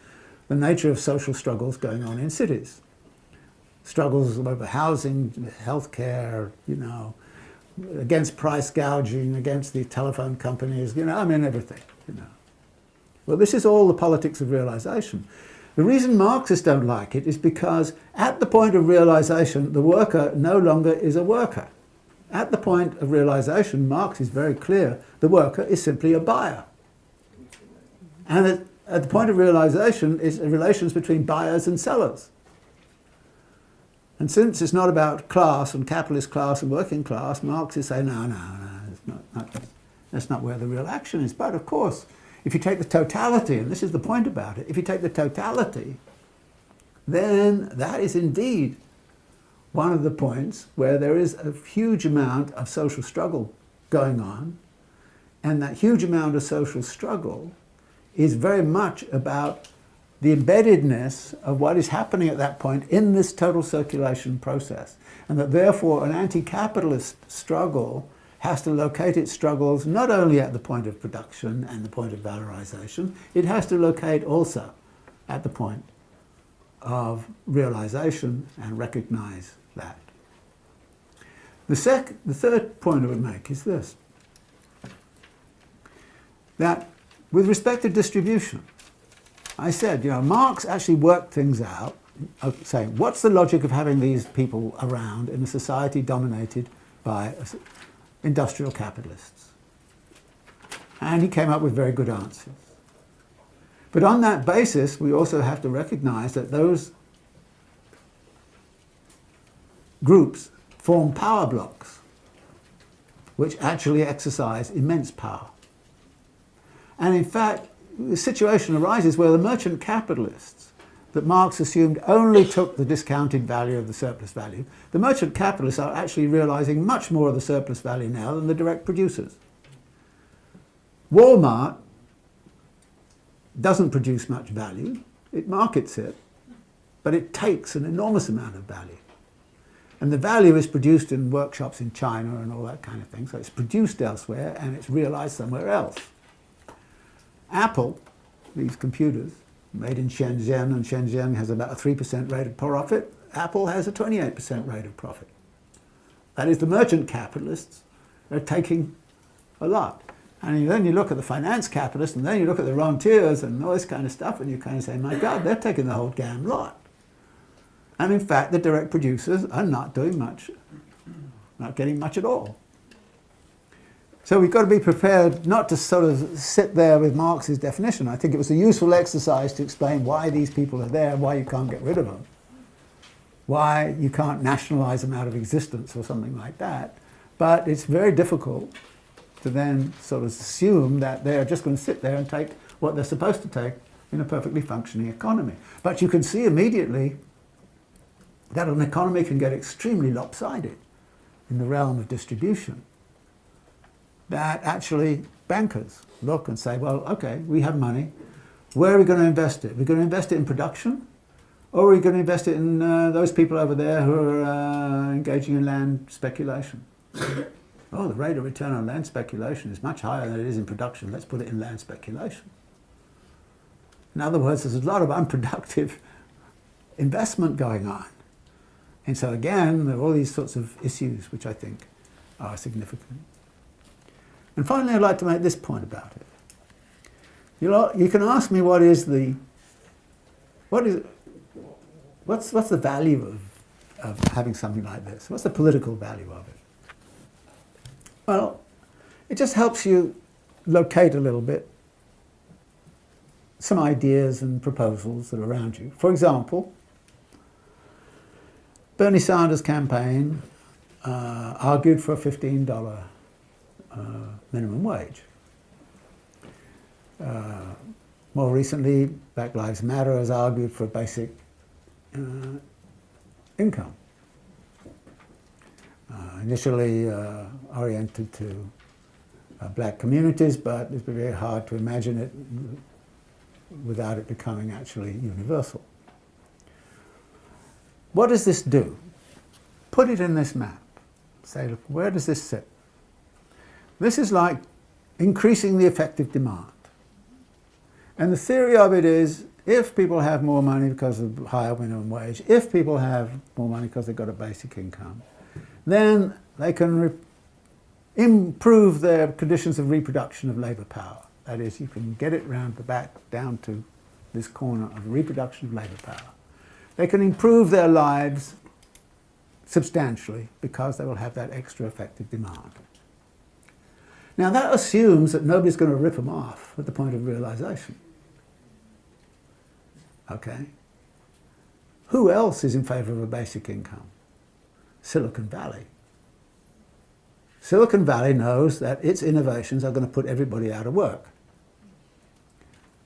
the nature of social struggles going on in cities. Struggles over housing, healthcare, against price gouging, against the telephone companies, everything, Well, this is all the politics of realization. The reason Marxists don't like it is because at the point of realization, the worker no longer is a worker. At the point of realization, Marx is very clear, the worker is simply a buyer. And at the point of realization is relations between buyers and sellers. And since it's not about class and capitalist class and working class, Marxists say, no, that's not where the real action is. But of course, if you take the totality, and this is the point about it, if you take the totality, then that is indeed one of the points where there is a huge amount of social struggle going on, and that huge amount of social struggle is very much about the embeddedness of what is happening at that point in this total circulation process, and that therefore an anti-capitalist struggle has to locate its struggles not only at the point of production and the point of valorization, it has to locate also at the point of realization and recognize that. The third point I would make is this, that with respect to distribution, I said, Marx actually worked things out, saying, what's the logic of having these people around in a society dominated by industrial capitalists? And he came up with very good answers. But on that basis, we also have to recognize that those groups form power blocks, which actually exercise immense power. And in fact, the situation arises where the merchant capitalists that Marx assumed only took the discounted value of the surplus value, the merchant capitalists are actually realizing much more of the surplus value now than the direct producers. Walmart doesn't produce much value, it markets it, but it takes an enormous amount of value. And the value is produced in workshops in China and all that kind of thing. So it's produced elsewhere and it's realized somewhere else. Apple, these computers, made in Shenzhen, and Shenzhen has about a 3% rate of profit. Apple has a 28% rate of profit. That is, the merchant capitalists are taking a lot. And then you look at the finance capitalists, and then you look at the rentiers and all this kind of stuff, and you kind of say, my God, they're taking the whole damn lot. And in fact, the direct producers are not doing much, not getting much at all. So we've got to be prepared not to sort of sit there with Marx's definition. I think it was a useful exercise to explain why these people are there, why you can't get rid of them, why you can't nationalize them out of existence or something like that. But it's very difficult to then sort of assume that they're just going to sit there and take what they're supposed to take in a perfectly functioning economy. But you can see immediately that an economy can get extremely lopsided in the realm of distribution. That actually bankers look and say, well, okay, we have money. Where are we going to invest it? We're going to invest it in production, or are we going to invest it in those people over there who are engaging in land speculation? Oh, the rate of return on land speculation is much higher than it is in production. Let's put it in land speculation. In other words, there's a lot of unproductive investment going on. And so again, there are all these sorts of issues which I think are significant. And finally, I'd like to make this point about it. You can ask me what's the value of having something like this? What's the political value of it? Well, it just helps you locate a little bit some ideas and proposals that are around you. For example, Bernie Sanders' campaign argued for a $15 minimum wage. More recently, Black Lives Matter has argued for basic income. Initially oriented to black communities, but it's very hard to imagine it without it becoming actually universal. What does this do? Put it in this map. Say, look, where does this sit? This is like increasing the effective demand. And the theory of it is, if people have more money because of higher minimum wage, if people have more money because they've got a basic income, then they can improve their conditions of reproduction of labour power. That is, you can get it round the back down to this corner of reproduction of labour power. They can improve their lives substantially because they will have that extra effective demand. Now that assumes that nobody's going to rip them off at the point of realization. Okay? Who else is in favour of a basic income? Silicon Valley. Silicon Valley knows that its innovations are going to put everybody out of work.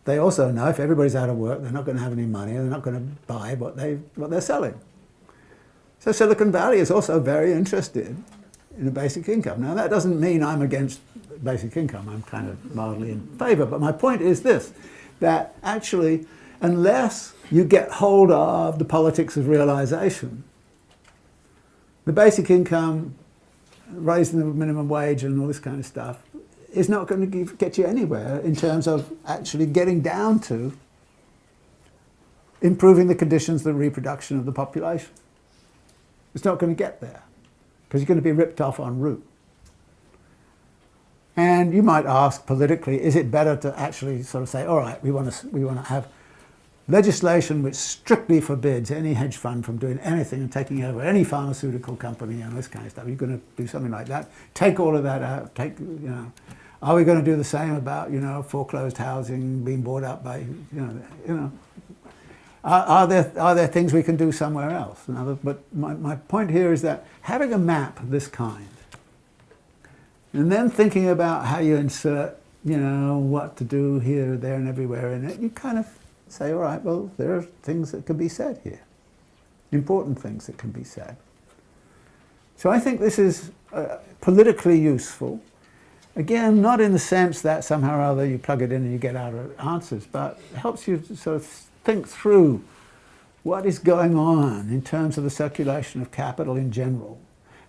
They also know if everybody's out of work, they're not going to have any money, and they're not going to buy what they're selling. So Silicon Valley is also very interested in a basic income. Now that doesn't mean I'm against basic income. I'm kind of mildly in favour. But my point is this, that actually, unless you get hold of the politics of realization, the basic income, raising the minimum wage and all this kind of stuff is not going to get you anywhere in terms of actually getting down to improving the conditions of the reproduction of the population. It's not going to get there because you're going to be ripped off en route. And you might ask politically, is it better to actually sort of say, all right, we want to have legislation which strictly forbids any hedge fund from doing anything and taking over any pharmaceutical company and this kind of stuff. You're going to do something like that. Take all of that out. Are we going to do the same about, foreclosed housing being bought up by, Are there things we can do somewhere else? But my point here is that having a map of this kind, and then thinking about how you insert, what to do here, there, and everywhere in it, you kind of say, all right, well, there are things that can be said here, important things that can be said. So I think this is politically useful. Again, not in the sense that somehow or other you plug it in and you get out answers, but it helps you to sort of think through what is going on in terms of the circulation of capital in general.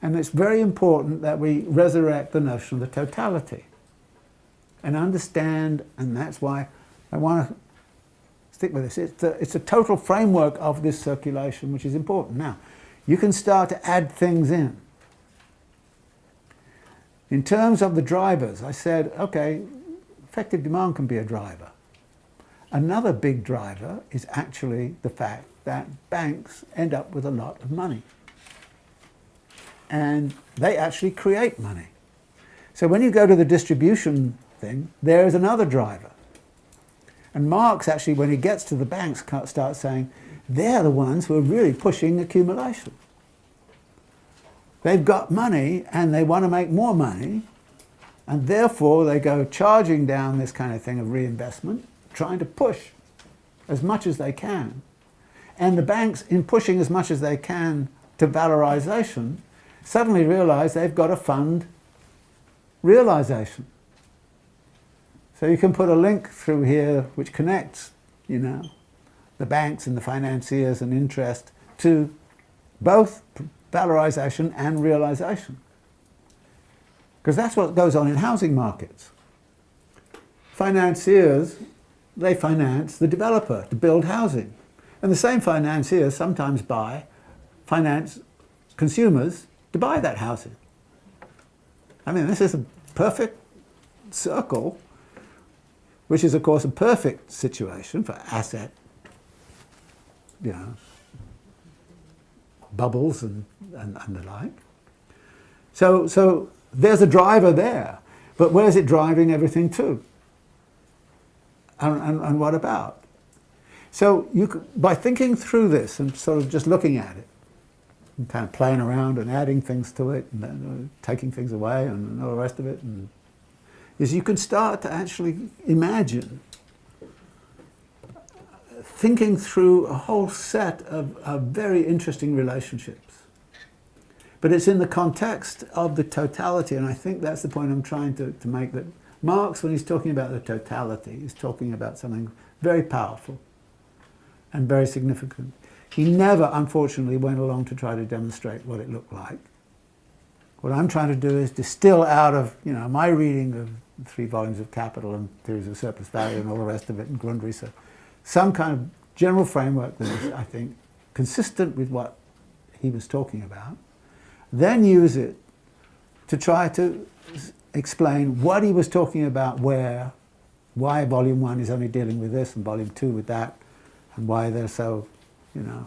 And it's very important that we resurrect the notion of the totality and understand, and that's why I want to stick with this. It's a total framework of this circulation which is important. Now, you can start to add things in. In terms of the drivers, I said, okay, effective demand can be a driver. Another big driver is actually the fact that banks end up with a lot of money. And they actually create money. So when you go to the distribution thing, there is another driver. And Marx actually, when he gets to the banks, starts saying, they're the ones who are really pushing accumulation. They've got money and they want to make more money, and therefore they go charging down this kind of thing of reinvestment, trying to push as much as they can. And the banks, in pushing as much as they can to valorization, suddenly realize they've got to fund realization. So you can put a link through here which connects, you know, the banks and the financiers and interest to both valorization and realization. Because that's what goes on in housing markets. Financiers, they finance the developer to build housing. And the same financiers sometimes finance consumers to buy that housing. I mean, this is a perfect circle, which is, of course, a perfect situation for asset, you know, bubbles and the like. So there's a driver there, but where's it driving everything to? And what about? So you could, by thinking through this and sort of just looking at it, and kind of playing around and adding things to it, and then taking things away and all the rest of it, is you can start to actually imagine thinking through a whole set of very interesting relationships. But it's in the context of the totality, and I think that's the point I'm trying to make, that Marx, when he's talking about the totality, is talking about something very powerful and very significant. He never, unfortunately, went along to try to demonstrate what it looked like. What I'm trying to do is distill out of, you know, my reading of 3 volumes of Capital and Theories of Surplus Value and all the rest of it, and Grundrisse, some kind of general framework that is, I think, consistent with what he was talking about, then use it to try to explain what he was talking about where, why Volume 1 is only dealing with this and Volume 2 with that, and why they're so, you know,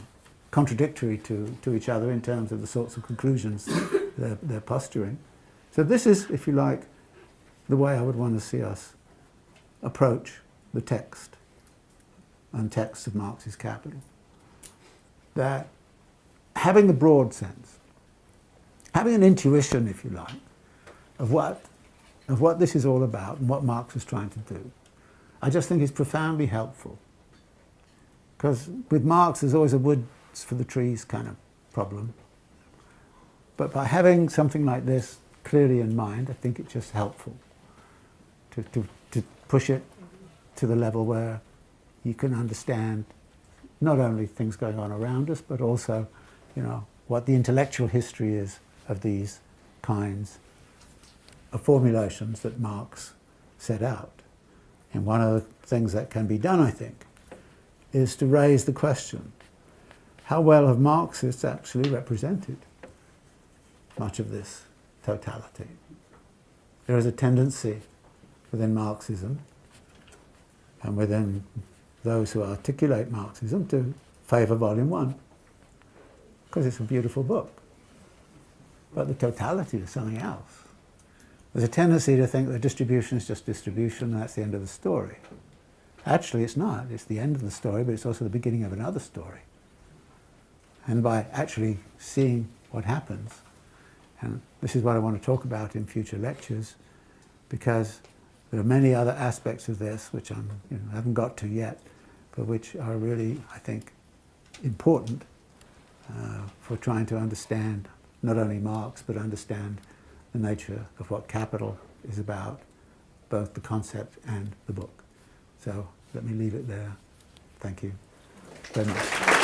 contradictory to each other in terms of the sorts of conclusions they're posturing. So this is, if you like, the way I would want to see us approach the text and texts of Marx's Capital. That having a broad sense, having an intuition, if you like, of what this is all about and what Marx is trying to do, I just think is profoundly helpful. Because with Marx, there's always a woods for the trees kind of problem. But by having something like this clearly in mind, I think it's just helpful to push it to the level where you can understand not only things going on around us, but also, you know, what the intellectual history is of these kinds of formulations that Marx set out. And one of the things that can be done, I think, is to raise the question, how well have Marxists actually represented much of this totality? There is a tendency within Marxism and within those who articulate Marxism to favour Volume 1, because it's a beautiful book. But the totality is something else. There's a tendency to think that distribution is just distribution and that's the end of the story. Actually, it's not. It's the end of the story, but it's also the beginning of another story. And by actually seeing what happens, and this is what I want to talk about in future lectures, because there are many other aspects of this which I haven't got to yet, but which are really, I think, important for trying to understand not only Marx, but understand the nature of what Capital is about, both the concept and the book. So let me leave it there. Thank you very much.